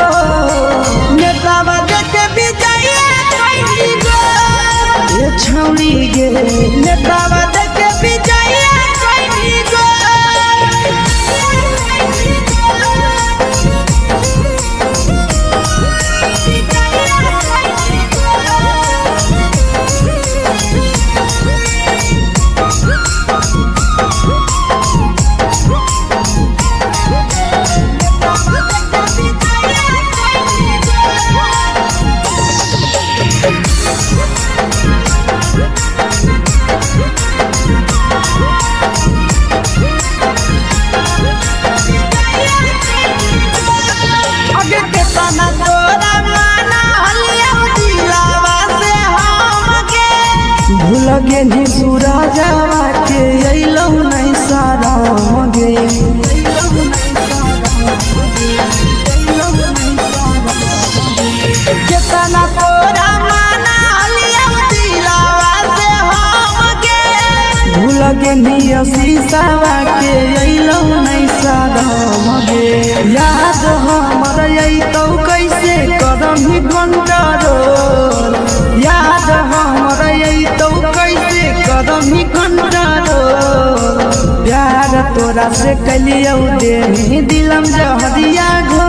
नेतावा देखे बिजाइए कोई गो ए छौड़ी गे नेतावा देखे बिजाइए कोई गो लगे नी सूरजवा के अइलौ नहीं सारा गे केतना तोरा माना लिया दिलावा से हम गे भूल गे नी शीशावा के अइलौ नहीं सारा गे याद हमर अइतौ कैसे करम ही कंट्रोल याद हमर अइतौ कैसे करम ही कंट्रोल प्यार तोरा से कलियो देनी दिलम जहरिया घो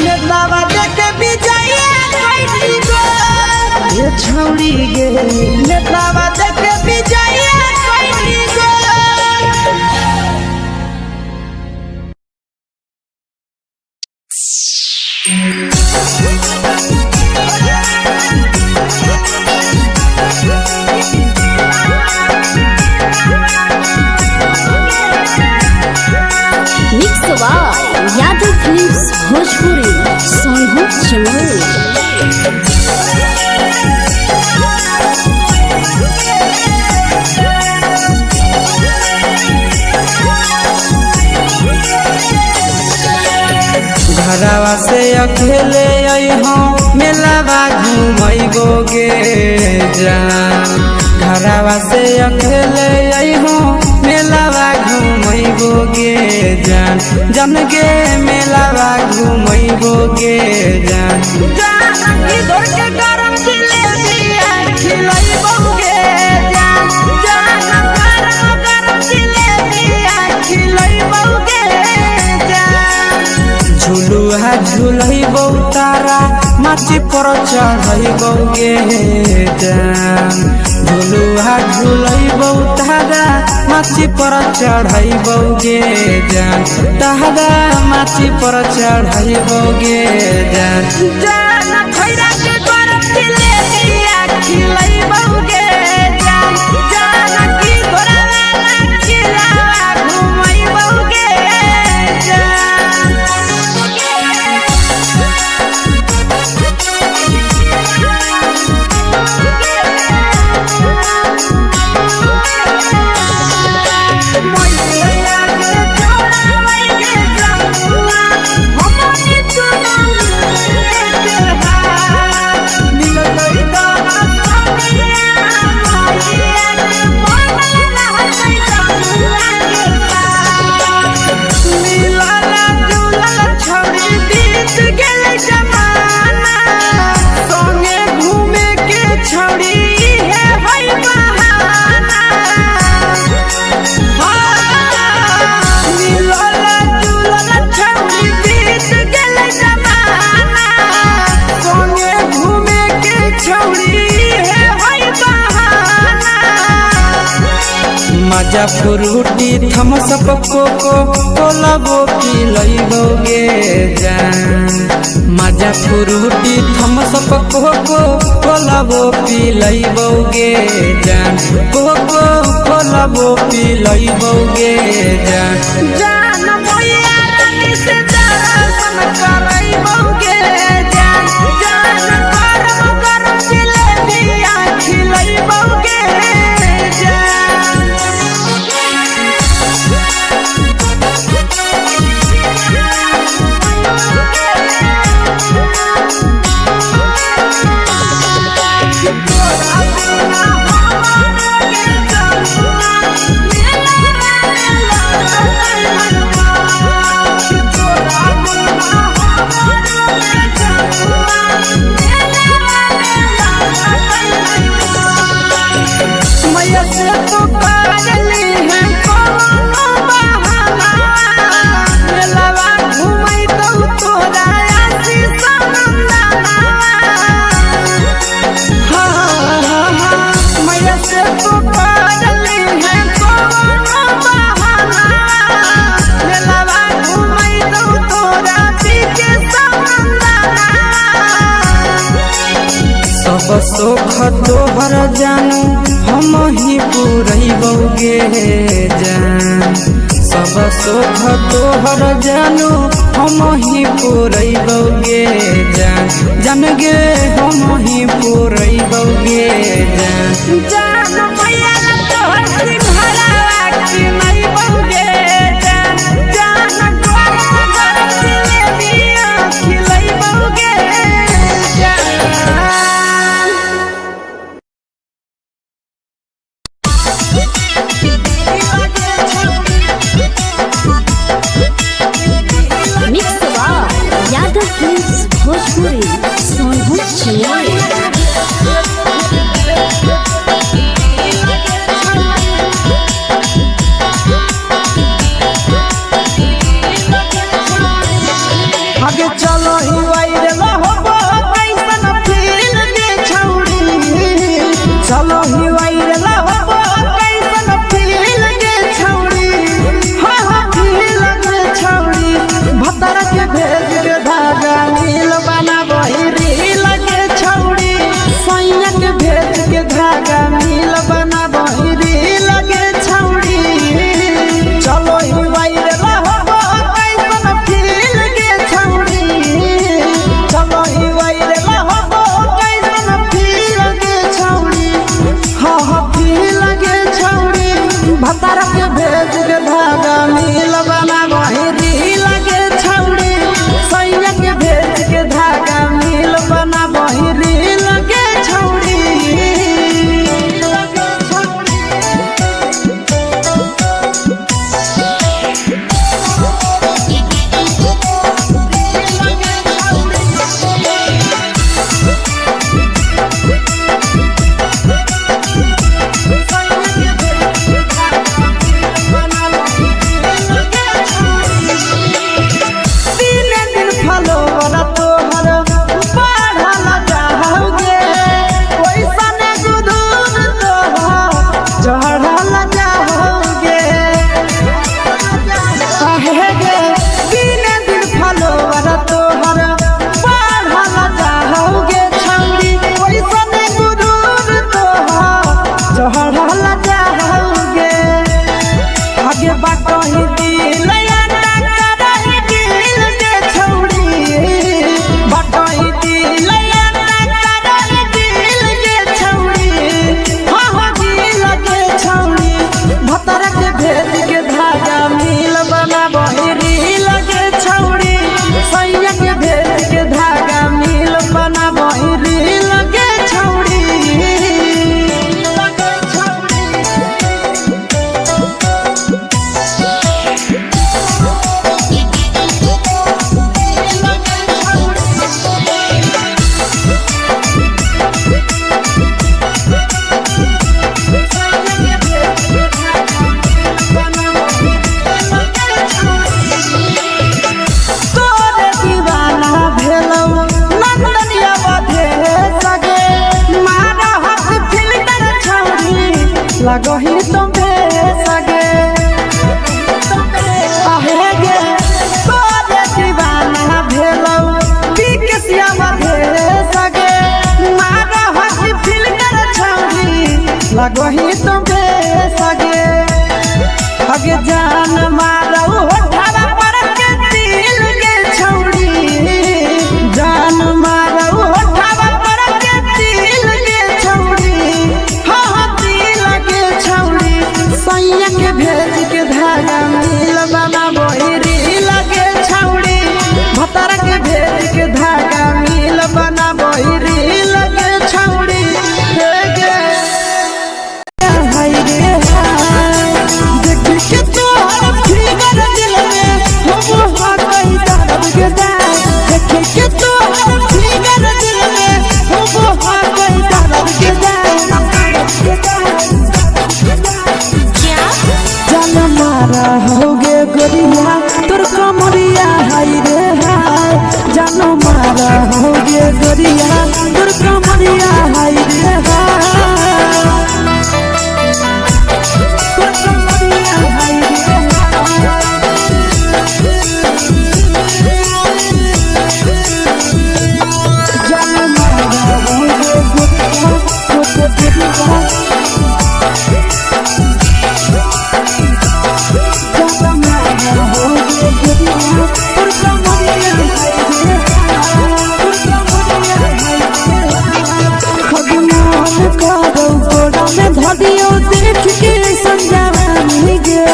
नेतावा देखे बिजाइए कोई गो ए छौड़ी गे नेतावा देखे बिजाइए कोई गो यादव फिल्म्स भोजपुरी संगीत चैनल। घरवा से अकेले आई हम मेलावा घूमैबोगे जान घरवा से अकेले अइहो मेलावा घूमैबोगे जान जन गे मेलावा घूमैबोगे जान इधर के गरम जिलेबिया खिलैबोगे जान गरम जिलेबिया खिलैबोगे जान झुलुहा झुलैबौ तारा माची पर चढ़ैबोगे जान झुलुहा झुलैबौ तारा माची पर चढ़ैबोगे जान तारा माची पर चढ़ैबोगे जान खैरा के गरम जिलेबिया खिलैबोगे जान की घोड़ावाला किलावा घुमैबोगे मजा फ्रूटी थम्सअप कोको कोलाबो पिलैबोगे जान मजा फ्रूटी थम्सअप कोको कोलाबो पिलैबोगे जान कोको कोलाबो पिलैबोगे जान भैया रानी से दर्शन करैबोगे जान गरम गरम जिलेबिया खिलैबोगे सोख तोहर जानू हम ही पुरैबोगे जान सब सोख तोहर जानू हम ही पुरैबोगे जान गे हम ही पुरैबोगे जान भैया तोहर सिंघाड़ा खिलैबोगे जान गरम गरम जिलेबिया खिलैबोगे भोजपुरी सोनू आगे चलो ही वायरल होबो कैसन फील के छौड़ी चलो ही वायरल होबो कैसन फील के छौड़ी हाँ फील के छौड़ी भतर के भेज के धागा नील बनाबही रील के छौड़ी सैया के भेज के धागा नील बनाबही रील के छौड़ी चलो ही वायरल होबो कैसन फील के छौड़ी चलो ही वायरल होबो कैसन फील के छौड़ी हाँ फील के छौड़ी भतर के भेज के धागा नील बनाबही रील के छौड़ी सैया के भेज के धागा नील बनाबही लगही तो बेसगे हगे जान मारौ होठवा पर के दिल के छौड़ी जान मारौ होठवा पर के दिल के छौड़ी हाँ दिल के छौड़ी सैया के भेज के धागा मिल बना बोरी लगे छौड़ी भतर के भेज के धागा मिल बना बोरी लगे छौड़ी हे गे हाय रे हाय देख के तो फिगर दिल में हो गई दर्द के दाग देख के तो फिगर दिल में हो गई दर्द के दाग जान मारा होगे गोरिया तोर कमरिया हाय रे हाय जान मारा होगे गोरिया तोर कमरिया हाय रे हाय तोर कमरिया हाय रे जान मारा होगे गोरिया तोर कमरिया धदियो देख के संजावानी गे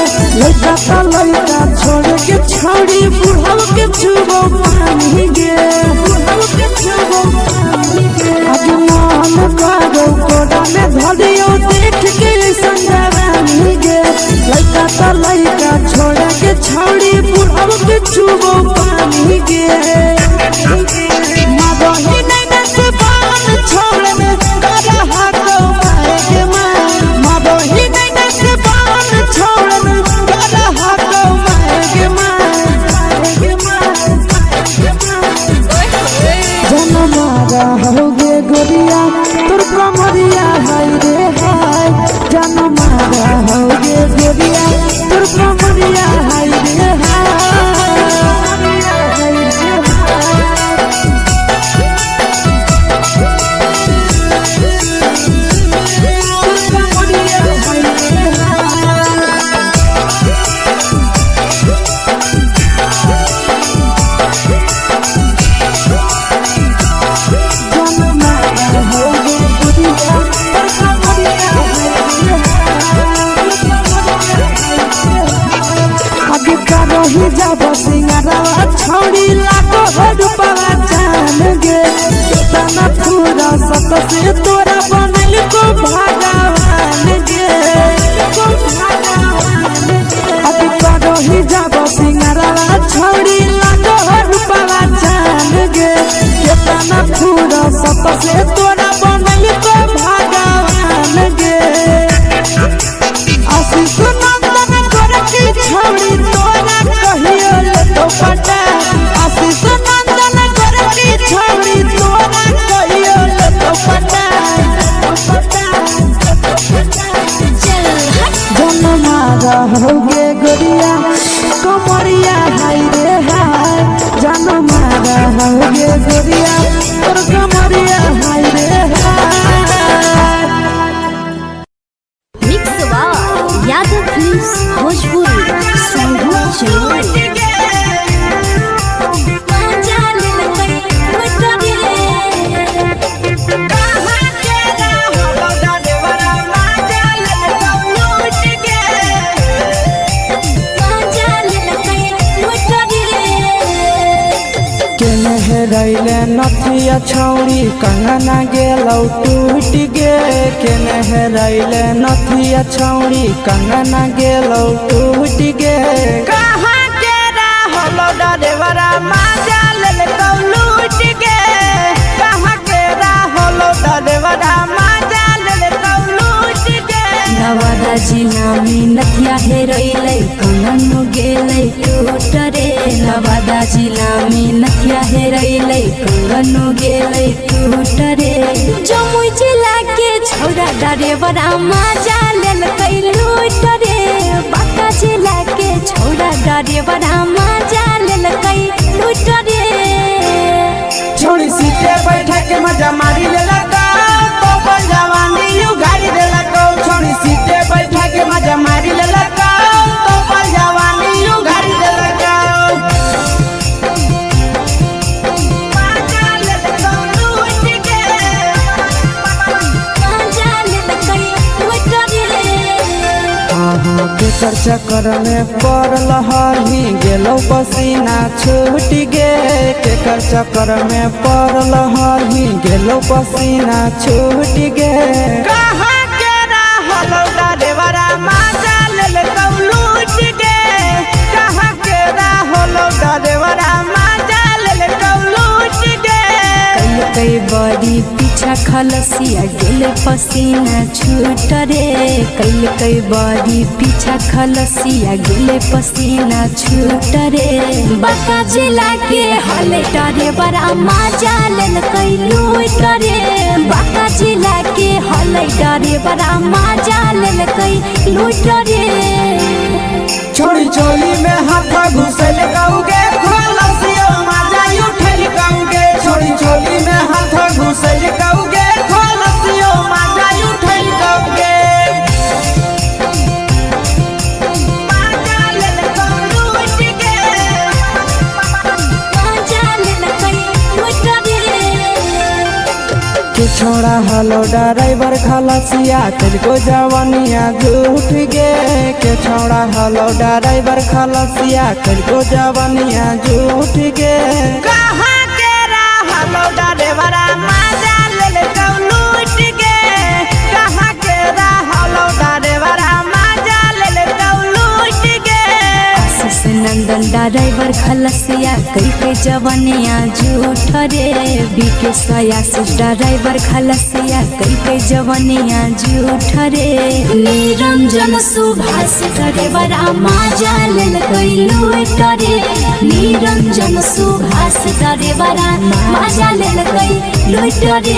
लड़का का लड़का छोड़ के छौड़ी बुढ़ाव के छुबो पानी गे बुढ़ाव के छुबो पानी गे आज मन करो कोड़ा में धदियो देख के संजावानी गे लड़का का लड़का छोड़ के छौड़ी बुढ़ाव के छुबो पानी गे माबही नहीं नस पान छोड़ में करा हाथो मारे के माबही नहीं नस पान छोड़ में करा हाथो मारे के जन मारा होगे गोरिया तोर कमरिया हाय रे हाय जन मारा होगे गोरिया तोर कमरिया हाय रे हाय जब सिंगरवा छौड़ी लाखो रुपया जान गे तना पूरा सत से तोरा बनल को भगवान गे को भगवान अब करो ही जब सिंगरवा छौड़ी लाखो रुपया जान गे तना पूरा सत से तोरा बनल को भगवान गे आशीष नंदन करके छौड़ी तोरा कहियो तो पटा आशीष नंदन करके छौड़ी तोरा कहियो तो पटा जन मारा होगे गोरिया कमरिया हाय रे हाय जन मारा होगे गोरिया तोर कमरिया हाय रे हाय मिक्स यादव फिल्म्स भोजपुरी संगीत चलो रैले नथिया छौड़ी कंगना गेलौ टूट गे केने रैले नथिया छौड़ी कंगना गेलौ टूट गे कहाँ के रहलो डरेवरा माजा लेलकौ लूट गे कहाँ के रहलो डरेवरा माजा लेलकौ लूट गे नवादा जिला में नथिया हेरैलै कंगन गेलै टूट रे नवादा जिला में नथिया हेरैलै कंगन गेलै टूट रे जमुई जिला के छौड़ा डरेवरा माजा लेलकै लूट रे बांका जिला के छौड़ा डरेवरा माजा लेलकै लूट रे छोड़ी सीटे बैठा के मजा मारी लेलकौ तो जवानी यू गाड़ी देलकौ केकर चक्कर में पड़ल हही गेलो पसीना छूट गे केकर चक्कर में पड़ल हही गेलो पसीना छूट गे कहाँ के रहल डरेवरा माजा लेल लूट गे कहाँ के रहल डरेवरा माजा लेल लूट गे कई बड़ी पीछा खलसिया गेल पसीना छूट रे कई बड़ी पीछा खलसिया गेल पसीना छूट रे बाका जिला के हले डरे बड़ा मजा लेल कई लूट रे बाका जिला के हले डरे बड़ा मजा लेल कई लूट रे छोड़ी चोली में हाथ घुसल गाऊगे खलसिया माजा उठल गाऊगे छोड़ी चोली में हाथ घुसल गाऊगे खलसिया माजा उठल गाऊगे मजा लेल लूट गे मजा लेल कई लूट रे के छोड़ा हलो ड्राइवर खलसिया तेलको जवानिया झूठ गे के छोड़ा हलो ड्राइवर खलसिया तेलको जवानिया झूठ गे कहाँ के रहलो ड्राइवरा मजा लेल लूट गे कहाँ के रहलो ड्राइवरा मजा लेल लूट गे आशीष नंदन ड्राइवर खलसिया कई के जवानिया झूठ रे बीके आशीष ड्राइवर खलसिया कई के जवानिया झूठ रे निरंजन सुभाष ड्राइवर मजा लेल कई लूट रे निरंजन सुभाष ड्राइवर मजा लेल कई लूट रे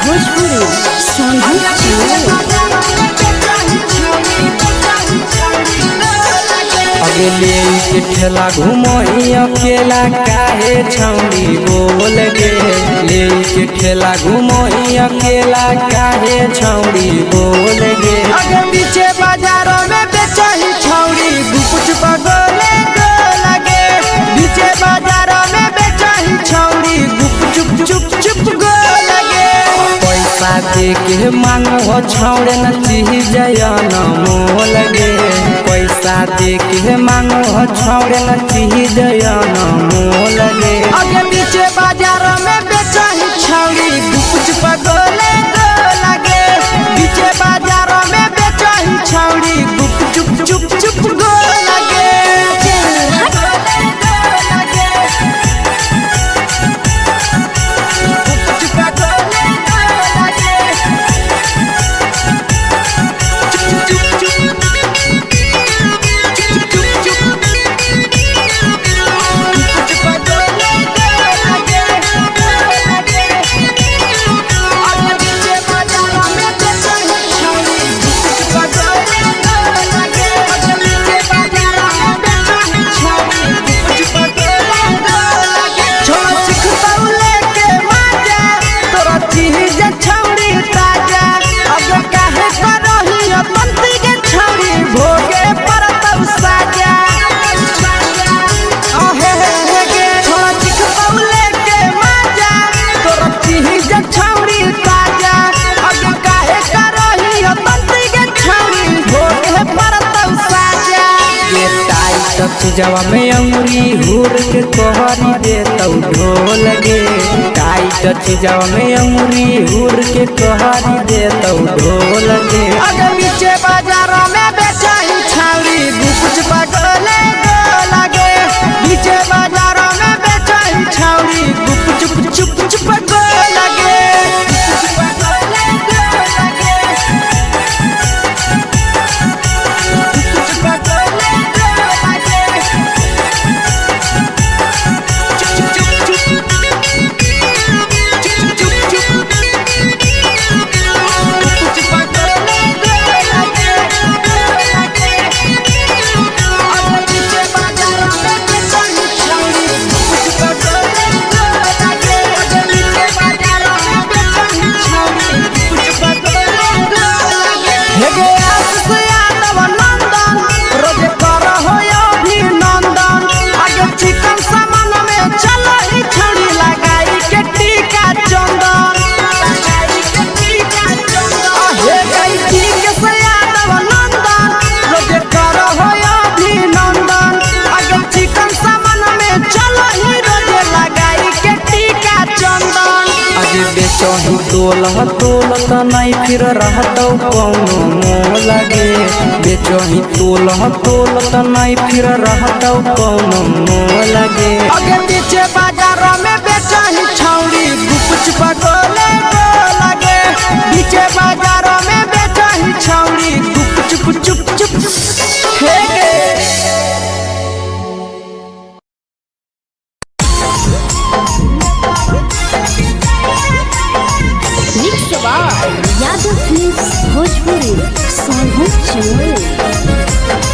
भोजपुरी अगले के ठेला घुमोई अकेला काहे छौड़ी बोल गे ले के ठेला घुमोई अकेला काहे छौड़ी बोल गे अगे पीछे बाजारों में बेचही छौड़ी गुपुच बगले गो लगे पीछे बाजारों में बेचही छौड़ी गुप चुप चुप चुप गो लगे पैसा दे के मांगो छौड़े न चीज जयन मोल गे पैसा दे के मांगो छौड़े न चीज जयन मोल गे अगे पीछे बाजार में बेचही छौड़ी गुपुच पगले गो लगे पीछे बाजार में बेचही छौड़ी गुप चुप चुप चुप गो लगे जवा में अंगुरी हुर के कोहरी दे तौ ढोल गे टाइट जवा में अंगुरी हुर के कोहरी दे तौ ढोल गे अगर पीछे बाजार में बेचही छौड़ी गुपुच पगले गो लगे पीछे बाजार में बेचही छौड़ी गुप चुप चुप चुप गो लगे तोलह तोलत नहीं फिर रहतौ कौनो मोह लगे बेचही तोलह तोलत नहीं फिर रहतौ कौनो मोह लगे अगे पीछे बाजार में बेचही छौड़ी गुपचुप गोले लगे पीछे बाजार में बेचही छौड़ी गुपचुप चुप चुप हे गे यादव फिल्म्स भोजपुरी सोनू चंदेल।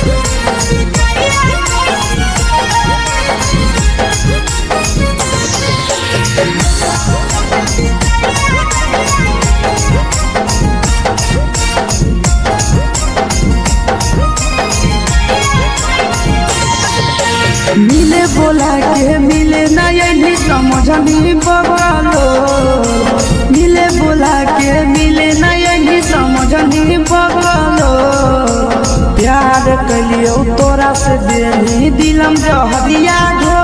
मिले बोला के मिले नहीं समझनी बगलो मिले बोला के मिले नहीं समझनी बगलो प्यार कलियो तोरा से देनी दिलम जहरिया घो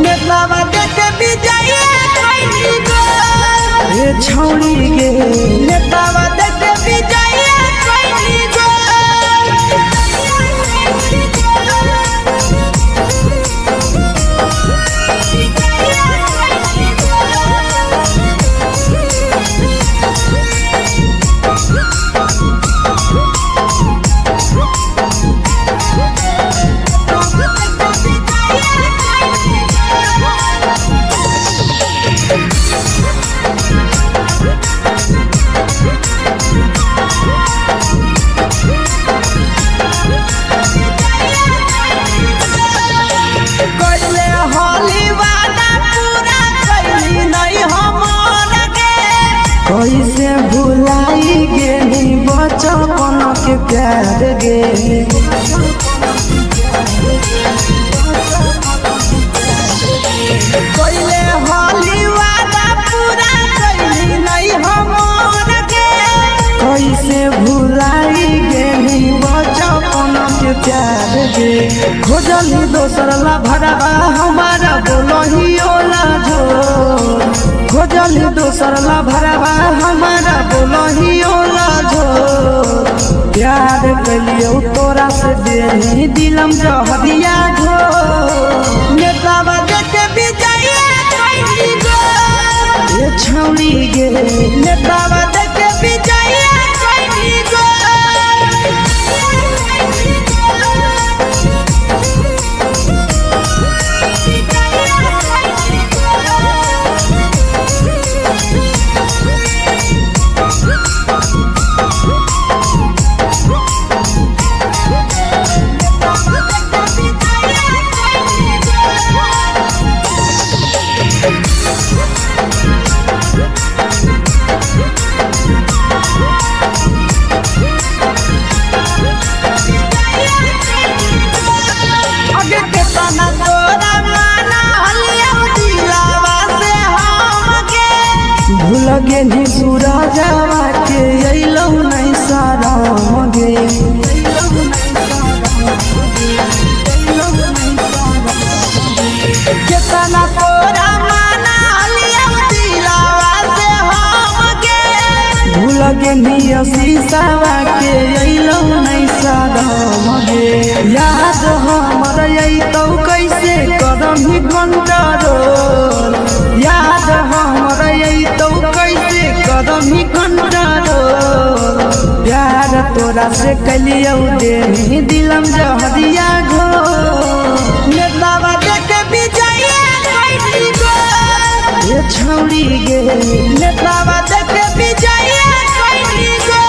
नेतावा देखे विजय कोई गो ए छौड़ी गे नेतावा देखे विजय कोई गो कैसे भुलाई गेली बचपन के प्यार गे कैले होली वादा पूरा कैली नहीं हमर गे कैसे भुलाई गेली बचपन के प्यार गे खोजली दोसर ला भरवा हमारा बोलही ओला जो खोजली दोसर ला भरवा हमारा बोलही ओला जो प्यार कलियो तोरा से देनी दिलम जहरिया घो नेतावा देखे विजय कोई गो ये छौड़ी गे नेतावा देखे विजय कोई गो लगे नी सूरजवा के अइलौ नहीं सारा गे केतना तोरा माना लिया दिलावा से हम गे भूल गे नी शीशावा के अइलौ नहीं सारा गे याद हमर अइतौ कैसे करम कंट्रोल याद हमर अइतौ कैसे करम कंट्रोल प्यार तोरा से कलियो देनी दिलम जहरिया घो नेतावा देखे विजय कोई गो ये छौड़ी गे नेतावा देखे विजय कोई गो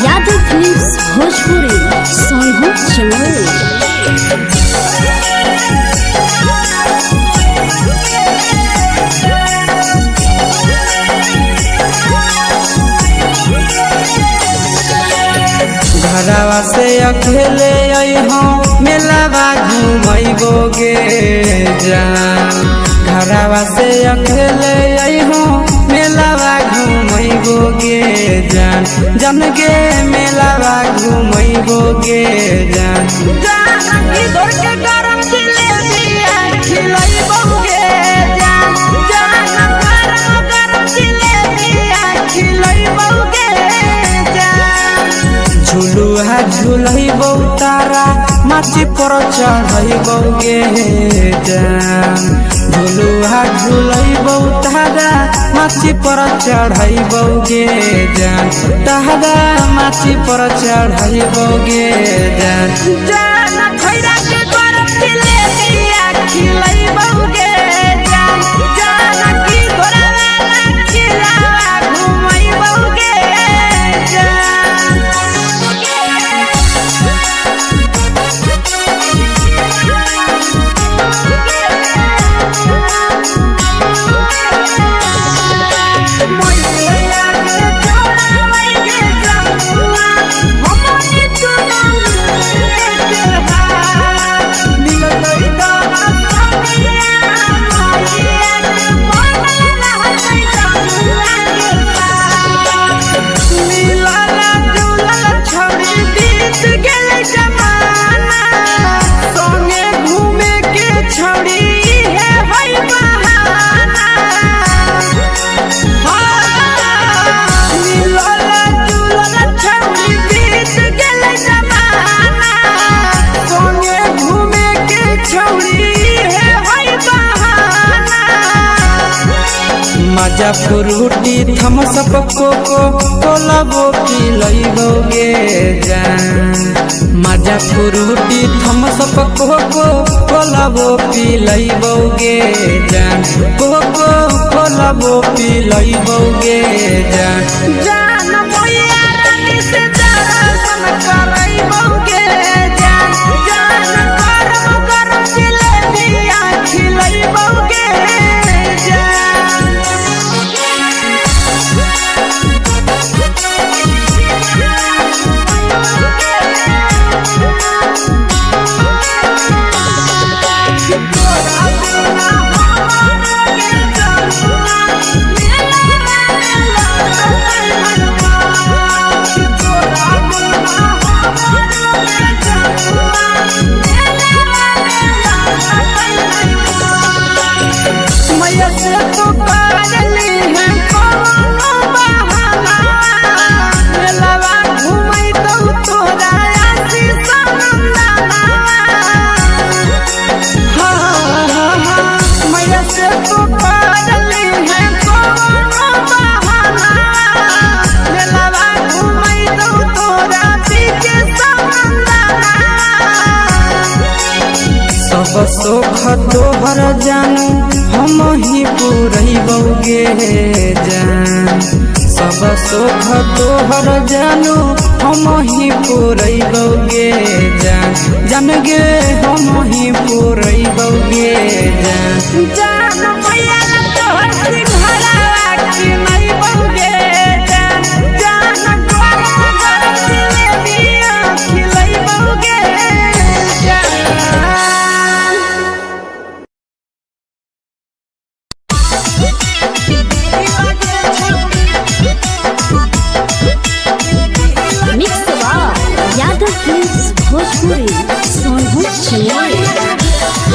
यादव फिल्म्स भोजपुरी सोनू चंदेल। घरवा से अकेले अइहो मेलावा घूमैबो गे जान घरवा से अकेले अइहो मेलावा घूमैबो गे जान जन गे मेलावा घूमैबो गे जान जानकी तोर के गरम जिलेबिया खिलैबो गे जान गरम जिलेबिया खिलैबो गे जान झुलुहा झुलैबो तारा माची पर चढ़ैबो गे जान झुलुहा झुलैबो तारा माची पर चढ़ैबो गे जान तारा माची पर चढ़ैबो गे जान जान खैरा के गरम जिलेबिया खिलैबो गे जान जानकी तोरा वाला खिलावा घुमैबो गे मजा फ्रूटी थमसप कोको कोलाबो पिलैबो गे जान मजा फ्रूटी थमसप कोको कोलाबो पिलैबो गे जान कोको कोलाबो पिलैबो गे जान जान मोया रानी से दर्शन करैबो गे जान गरम जिलेबिया खिलैबो गे सोख तोहर जानू हम ही पूरैबो गे जान सब सोख तोहर जानू हम ही पूरैबो गे जान जन गे हम ही पूरैबो गे जान जान मैया तोहर सिंघरावा खिलैबो गे जान गरम जिलेबिया खिलैबो गे यादव फिल्म्स भोजपुरी सोनू छिया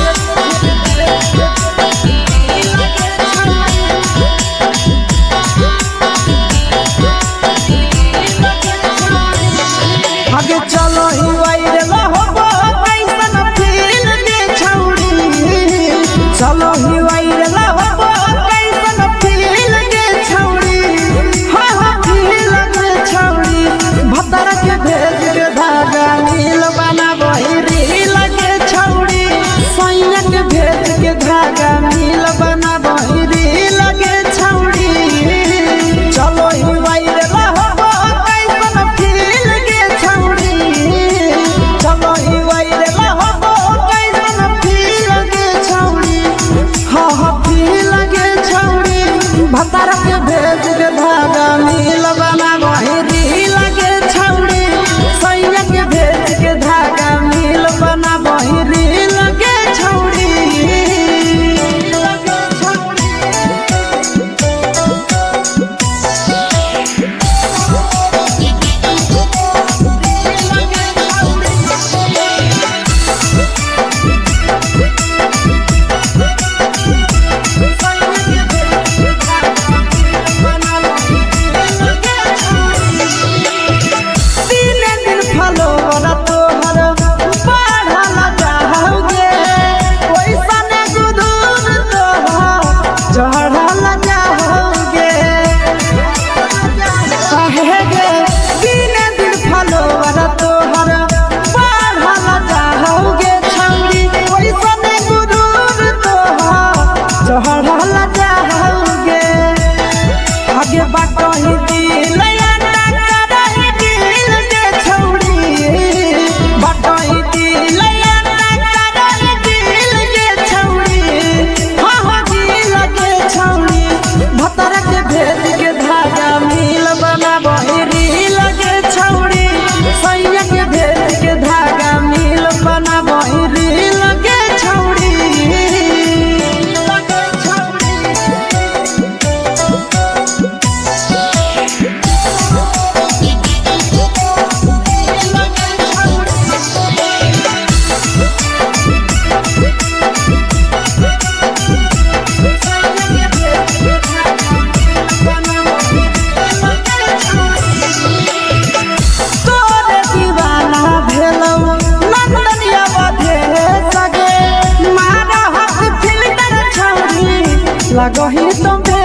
तुम्हे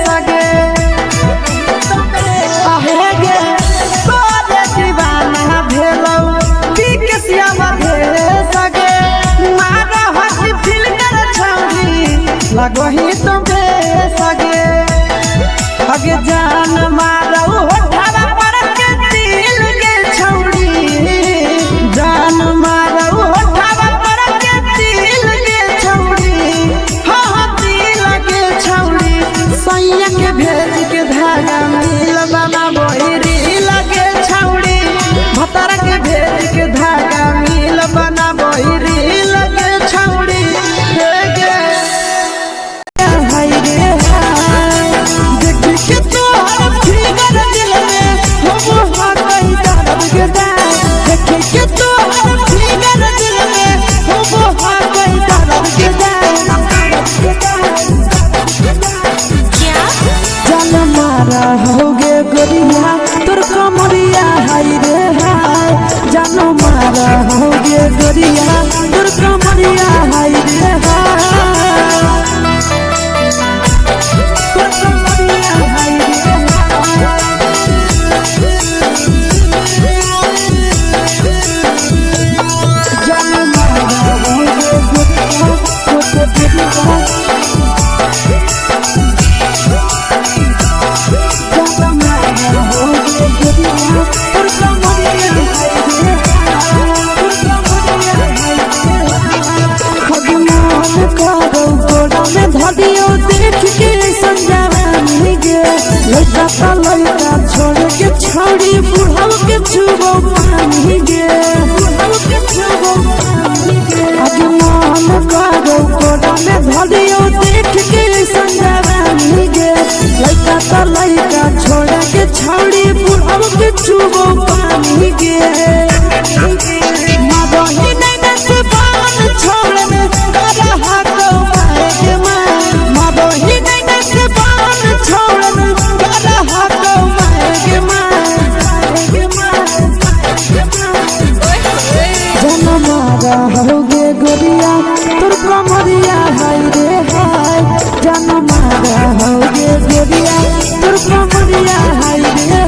सगे आहे गे तोरे दीवाना भेलौ बिकसिया बधे सगे मारा हसी फिल कर छौरी लगही तुम्हे सगे अगे जान मारौ होठवा पर के दिल के छौरी जान मारौ होठवा पर के दिल के छौरी हाँ दिल के छौरी सैया के भेज के धागा मिल बना बोहिरी लगे छौरी भतर के भेज के धागा मिल बना बोहिरी लगे छौरी हे गे हाय रे हाय देखी के तोहर फिगर दिल में हो कहीं दर्द के दाग देखी के तोहर फिगर दिल में हो कहीं दर्द के जान मारा होगे गोरिया तोर कमरिया हाय रे हाय जान मारा होगे गोरिया तोर कमरिया हाय रे हाय तोर कमरिया हाय रे हाय जान मारा होगे गोरिया तोर कमरिया लड़का छोड़ के छौड़ी बुढ़ाव के छुबो पानी गे बुढ़ाव के छुबो पानी गे आगे मन करो कोड़ा में धरियो देख के संजवानी गे लड़का छोड़ के छौड़ी बुढ़ाव के छुबो पानी गे मदही नहीं से बान छोड़ में करा हाथो मारे के मां मदही नहीं से बान छोड़ में करा हाथो मारे के मां जन मारा होगे गोरिया तोर कमरिया हाय रे हाय जन मारा होगे गोरिया तोर कमरिया हाय रे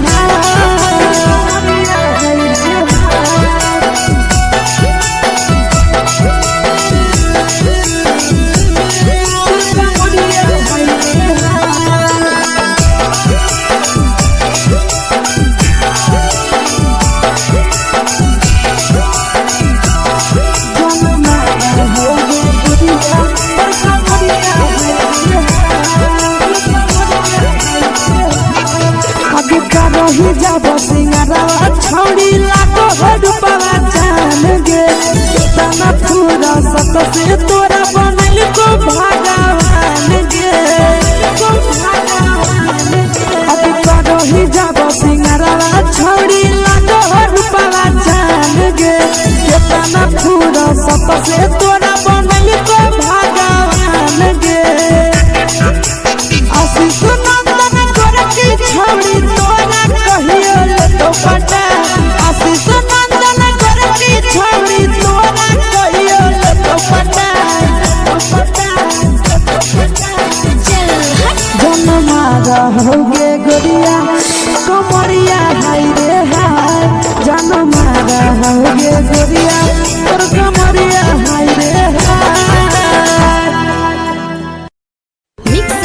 ही जब सिंगारवा छौड़ी लाखो रुपवा जान गे तना पूरा सत से तोरा बनल को भगवान गे को भगवान अभी करो ही जब सिंगारवा छौड़ी लाखो रुपवा जान गे तना पूरा सत से तोरा बनल को भगवान गे आशीष नंदन करके छौड़ी तोरा कहियो ले तो पटा आशीष नंदन करके छौड़ी तोरा कहियो ले तो पटा जन मारा होगे गोरिया कमरिया हाय रे हाय जन मारा होगे गोरिया तोर कमरिया हाय रे हाय मिक्स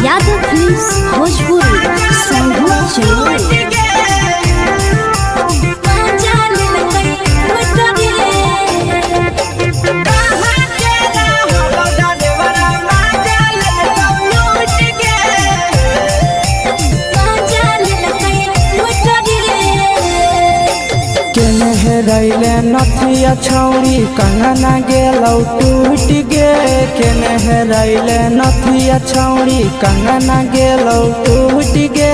यादव फिल्म्स भोजपुरी संगीत चैनल रैले नथिया छौड़ी कंगना गेलौ टूट गे केने रैले नथिया छौड़ी कंगना गेलौ टूट गे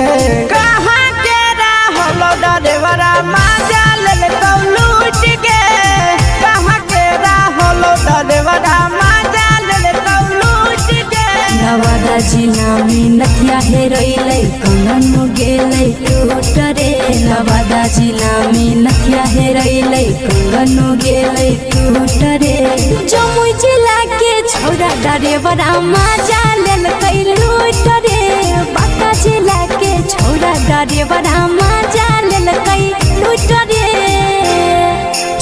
कहाँ के रहलो डरेवरा माजा लेलौ लूट गे कहाँ के रहलो डरेवरा माजा लेलौ लूट गे नवादा जिला में नथिया हेरैलै कंगन गेलै टूट रे नवादा जिला में नथिया हेरैलै कंगन गेलै टूट रे जमुई जिला के छौरा ड्राइवर मजा लेलकै लूट रे बांका जिला के छौरा ड्राइवर मजा लेलकै लूट रे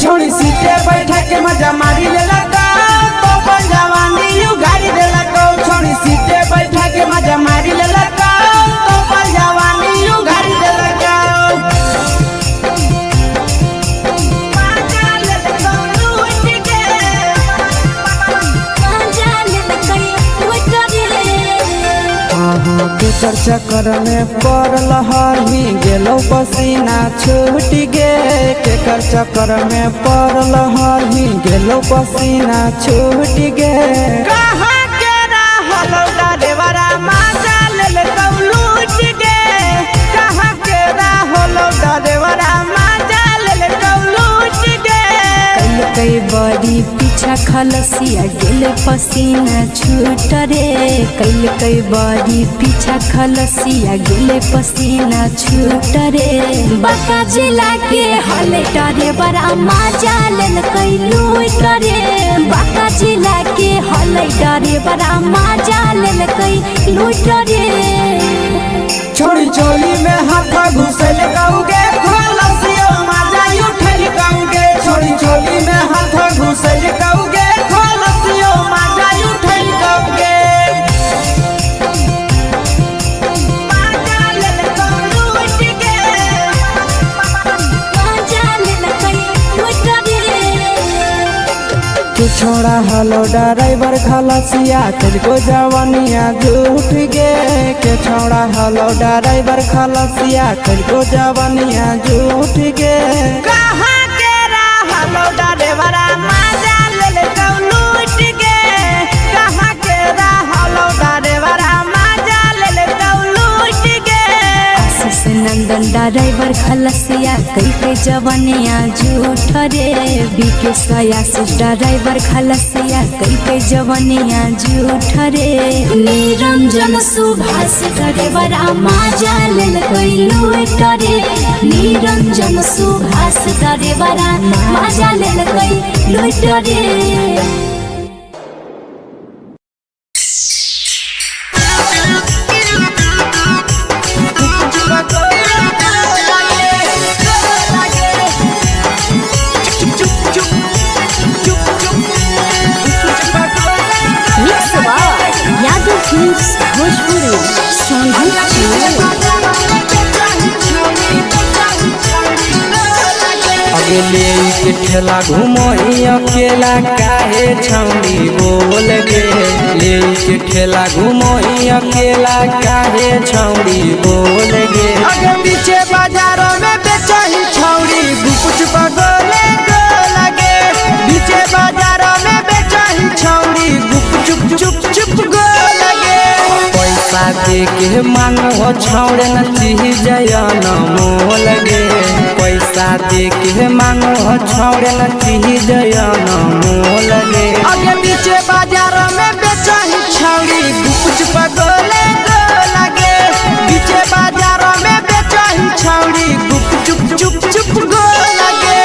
छोड़ी सीटे बैठा के मजा मारी लेलका तो अपन जवानी यू गाड़ी देलका छोड़ी सीटे बैठा के मजा मारी लेलका तो अपन जवानी यू गाड़ी देलका मजा लेलका लूट के मजा लेलकै लूट रे केकर चक्कर में पड़ल हही गेलो पसीना छूट गे केकर चक्कर में पड़ल हही गेलो पसीना छूट गे कहाँ के रहल ड्राइवरा मजा लेलकौ लूट गे कहाँ के रहल ड्राइवरा मजा लेलकौ लूट गे कई बड़ी पीछा खलसिया गेल पसीना छूट रे कई बड़ी पीछा खलसिया गेल पसीना छूट रे बांका जिला के हले डरे बड़ा मजा लेलकै लूट रे बांका जिला के हले डरे बड़ा मजा लेलकै लूट रे छोड़ी चोली में हाथ घुसल गाऊगे खलसियो मजा उठल गाऊगे छोड़ी चोली में हाथ घुसल गाऊगे खलसियो मजा उठल गाऊगे मजा लेलकौ लूट के मजा लेलकै लूट रे तू छोड़ा हलो ड्राइवर खलसिया तुझको जवानिया झूठ गे के छोड़ा हलो ड्राइवर खलसिया तुझको जवानिया झूठ गे कहाँ के रहलो ड्राइवर मजा लेलकौ लूट गे कहाँ के रहलो ड्राइवर मजा लेलकौ लूट गे आशीष नंदन ड्राइवर खलसिया कई जवनिया झूठ रे बीके आशीष ड्राइवर खलसिया कई जवनिया झूठ रे निरंजन सुभाष ड्राइवर मजा लेलकै लूट रे निरंजन सुभाष ड्राइवर मजा लेलकै लूट रे यादव फिल्म्स भोजपुरी अगले के ठेला घुमोई अकेला काहे छौड़ी बोल गे ले के ठेला घुमोई अकेला काहे छौड़ी बोल गे अगे पीछे बाजारों में बेचही छौड़ी गुपुच बगले गो लगे पीछे बाजारों में बेचही छौड़ी गुप चुप चुप चुप गो लगे पैसा दे के मांग हो छौड़े न चीज जयन मोल गे पैसा दे के मांग हो छौड़े न चीज जयन मोल गे अगे पीछे बाजार में बेचही छौड़ी गुपुच बगले गो लगे पीछे बाजार में बेचही छौड़ी गुप चुप चुप चुप गो लगे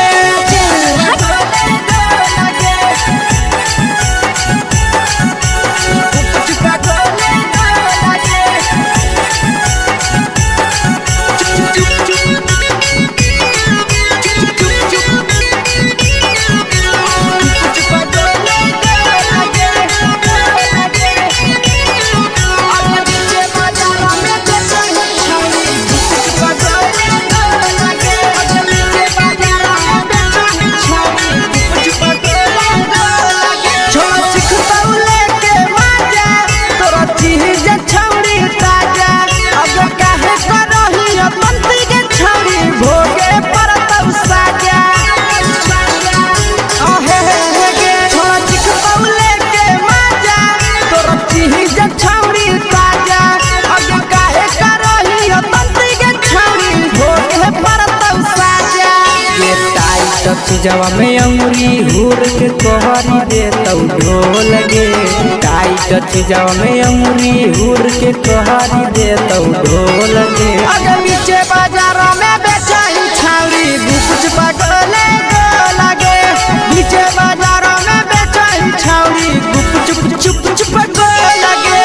चीजवा में अंगुरी हुर के कोहरी दे तौ ढोल गे टाइट टाइट चीजाव में अंगुरी हुर के कहरी दे तो ढोल के अगर नीचे बाजारों में बेचाई छावरी गुपुच पगले लगे नीचे बाजारों में बेचाई छावरी गुपुच चुप चुप लगे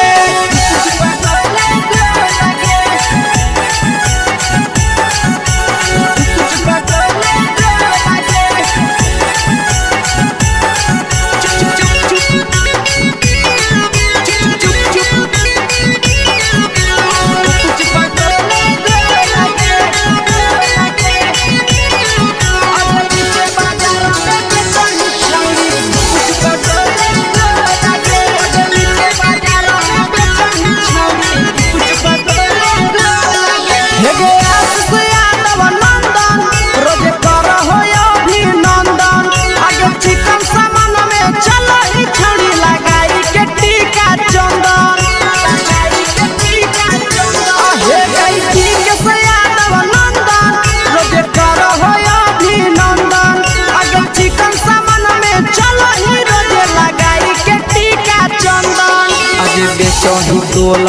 बेचही तोल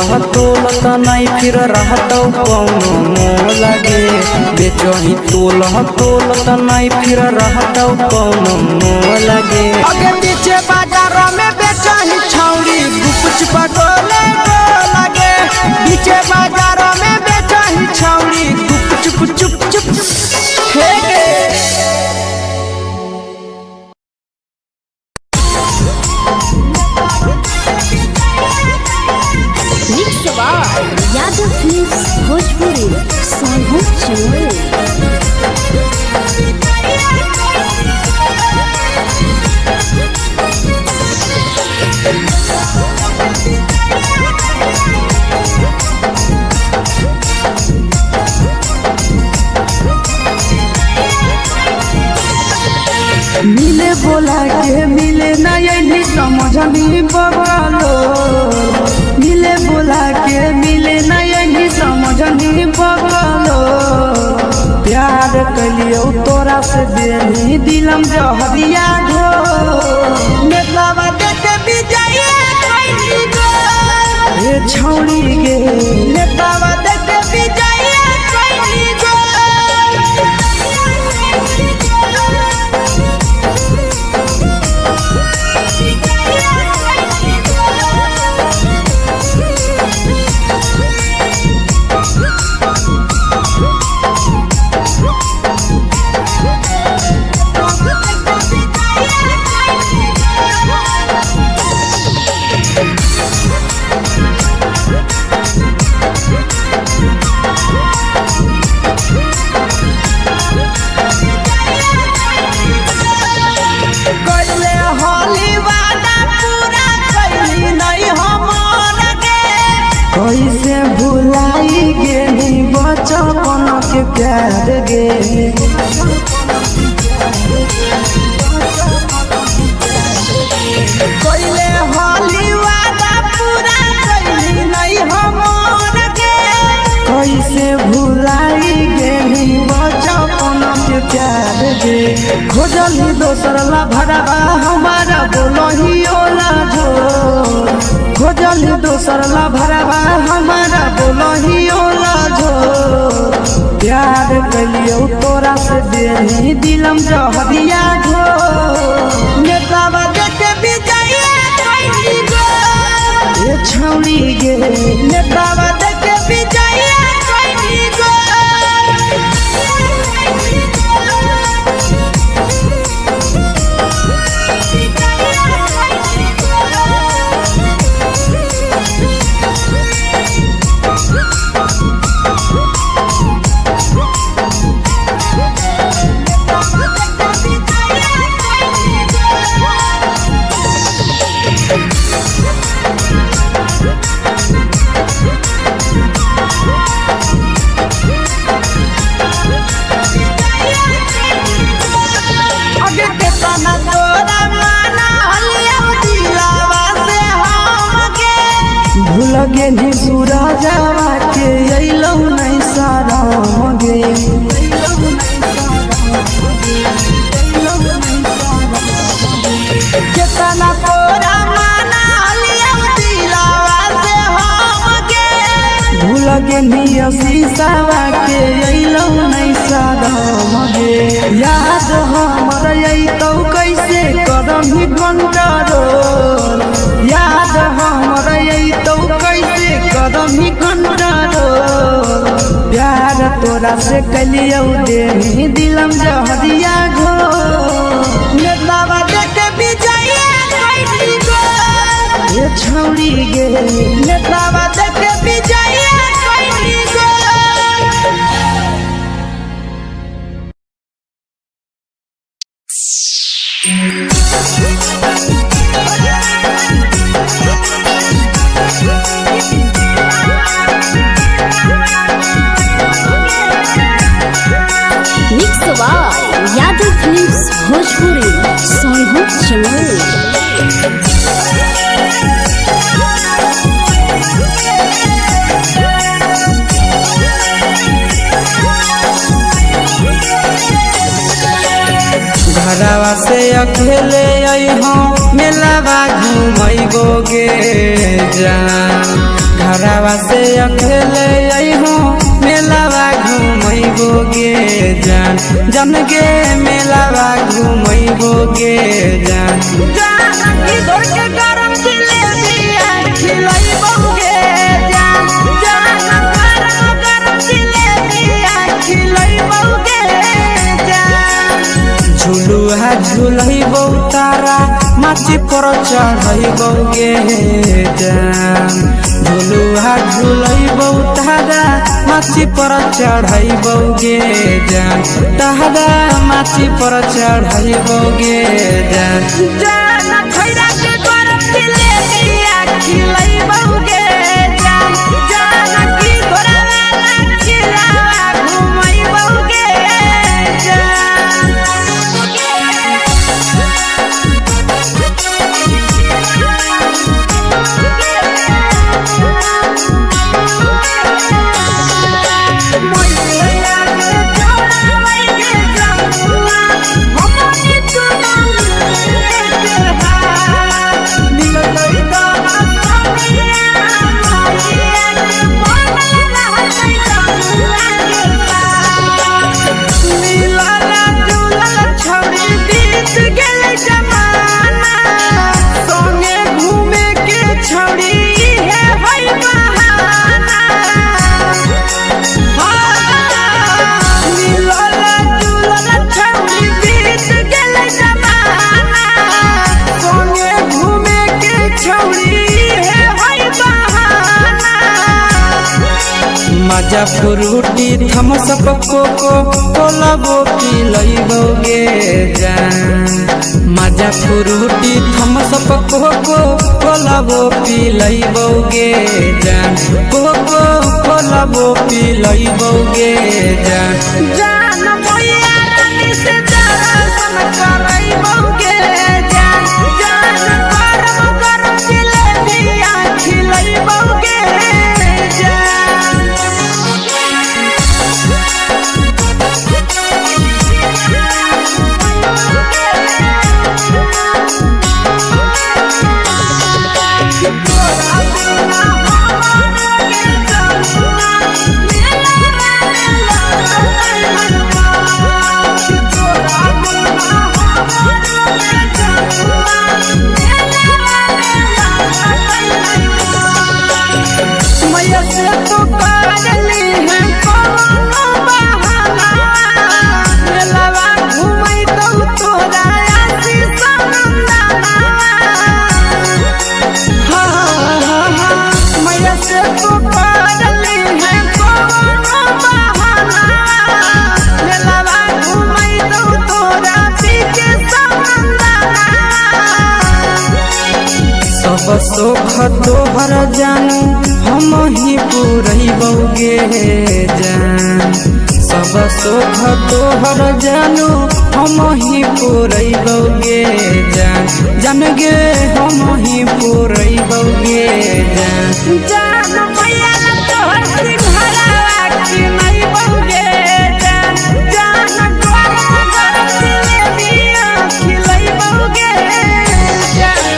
नहीं फिर रहतौ कौनो मोह लगे बेचही तोल नहीं फिर रहतौ कौनो मोह लगे अगे पीछे बाजारों में बेचही छौरी गुपुच पगले लगे पीछे बाजारों में बेचही छौरी गुपुच चुप चुप हेगे यादव फिल्म्स भोजपुरी सोनू चोर मिले बोला के मिले नहीं समझनी बगलो मिले बोला के मिले नहीं समझनी बगलो प्यार कलियो तोरा से बेनी दिलम जहरिया ढो नेतलावा देखे बिजाइए कैली गो ए छौड़ी गे नेतलावा देखे बिजाइए कैली गो कैसे भुलाई गेली बचपन के प्यार गे कैले होली वादा पूरा कैली नहीं हमर गे कैसे भुलाई गेली बचपन के प्यार गे खोजली दोसर ला भरवा हमारा बोलही ओला झोर खोजली दोसर ला भरवा हमारा बोलही ओला झोर प्यार कलियो तोरा से देनी दिलम जहरिया ढोर नेतावा देखे बिजाइए कैली गो ये छौड़ी गे नेतावा देखे बिजाइए कैली गो पेनिया शीशावा के अइलौ नहीं सादम गे याद हमर अइतौ कैसे करही कंट्रोल याद हमर अइतौ कैसे करही कंट्रोल प्यार तोरा से कलियौ देही दिलम जहरिया घो नेतावा देखे विजया कैली गो ये छौरी गे नेतावा देखे विजया कैली गो mix by Yadav films Bhojpuri Sonu Chamoli. घरवा से अकेले अइहो मेलावा घुमैबो गे जान घरवा से अकेले अइहो मेलावा घुमैबो गे जान जन गे मेलावा घुमैबो गे जान जान की दौड़ के गरम जिलेबिया खिलैबो गे जान जान गरम जिलेबिया खिलैबो गे जान झुलुहा झुलैबो तारा माची पर चढ़ैबो गे जान झुलुहा झुलैबो तारा माची पर चढ़ैबो गे जान तारा माची पर चढ़ैबो गे जान जान खैरा के गरम जिलेबिया खिलैबो गे जान जान की घोड़ावाला खिलावा घुमैबो गे जान मजा फ्रूटी थमस कोको कोलाबो पिलैबो गे जान मजा फ्रूटी थमस कोको कोलाबो पिलैबो गे जान कोको कोलाबो पिलैबो गे जान जान मैया रानी से दर्शन करैबो गे जान जान गरम गरम जिलेबिया खिलैबो गे जान सब सुख तोहर जानू हम ही पूरैबो गे जान सब सुख तोहर जानू हम ही पूरैबो गे जान जान गे हम ही पूरैबो गे जान जान मैया तोहर सिंघरावा खिलैबो गे जान जान गरम गरम जिलेबिया खिलैबो गे जान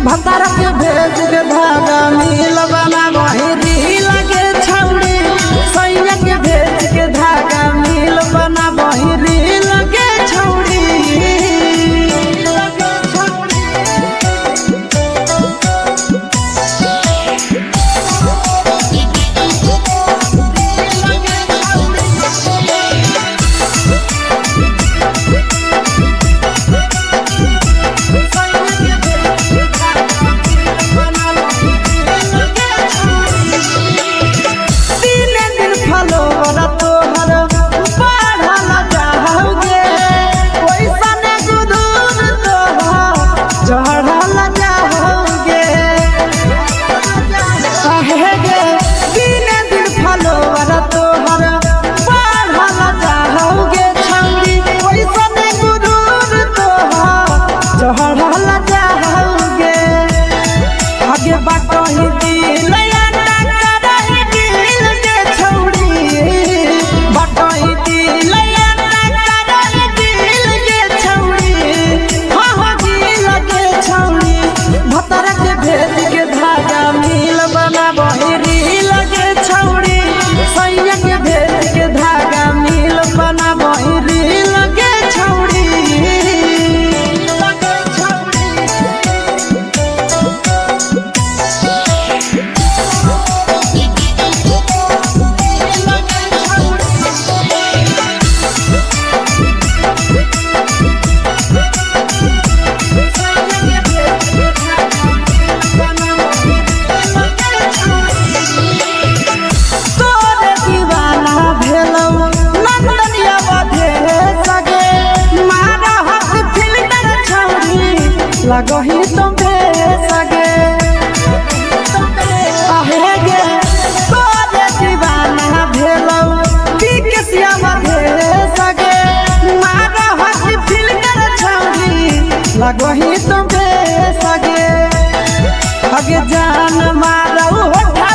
भतार के भेज के धागा मिल बना बहिरी लगे छौड़ी सैया के भेज के धागा मिल बना बहिरी लगे छौड़ी लगही तुम्हे सगे आहे गे तोरे दीवाना भेलौ के सियावा भेले सगे मारा हसी फिल्टर छौरी लगही तुम्हे सगे अगे जान मारौ होठा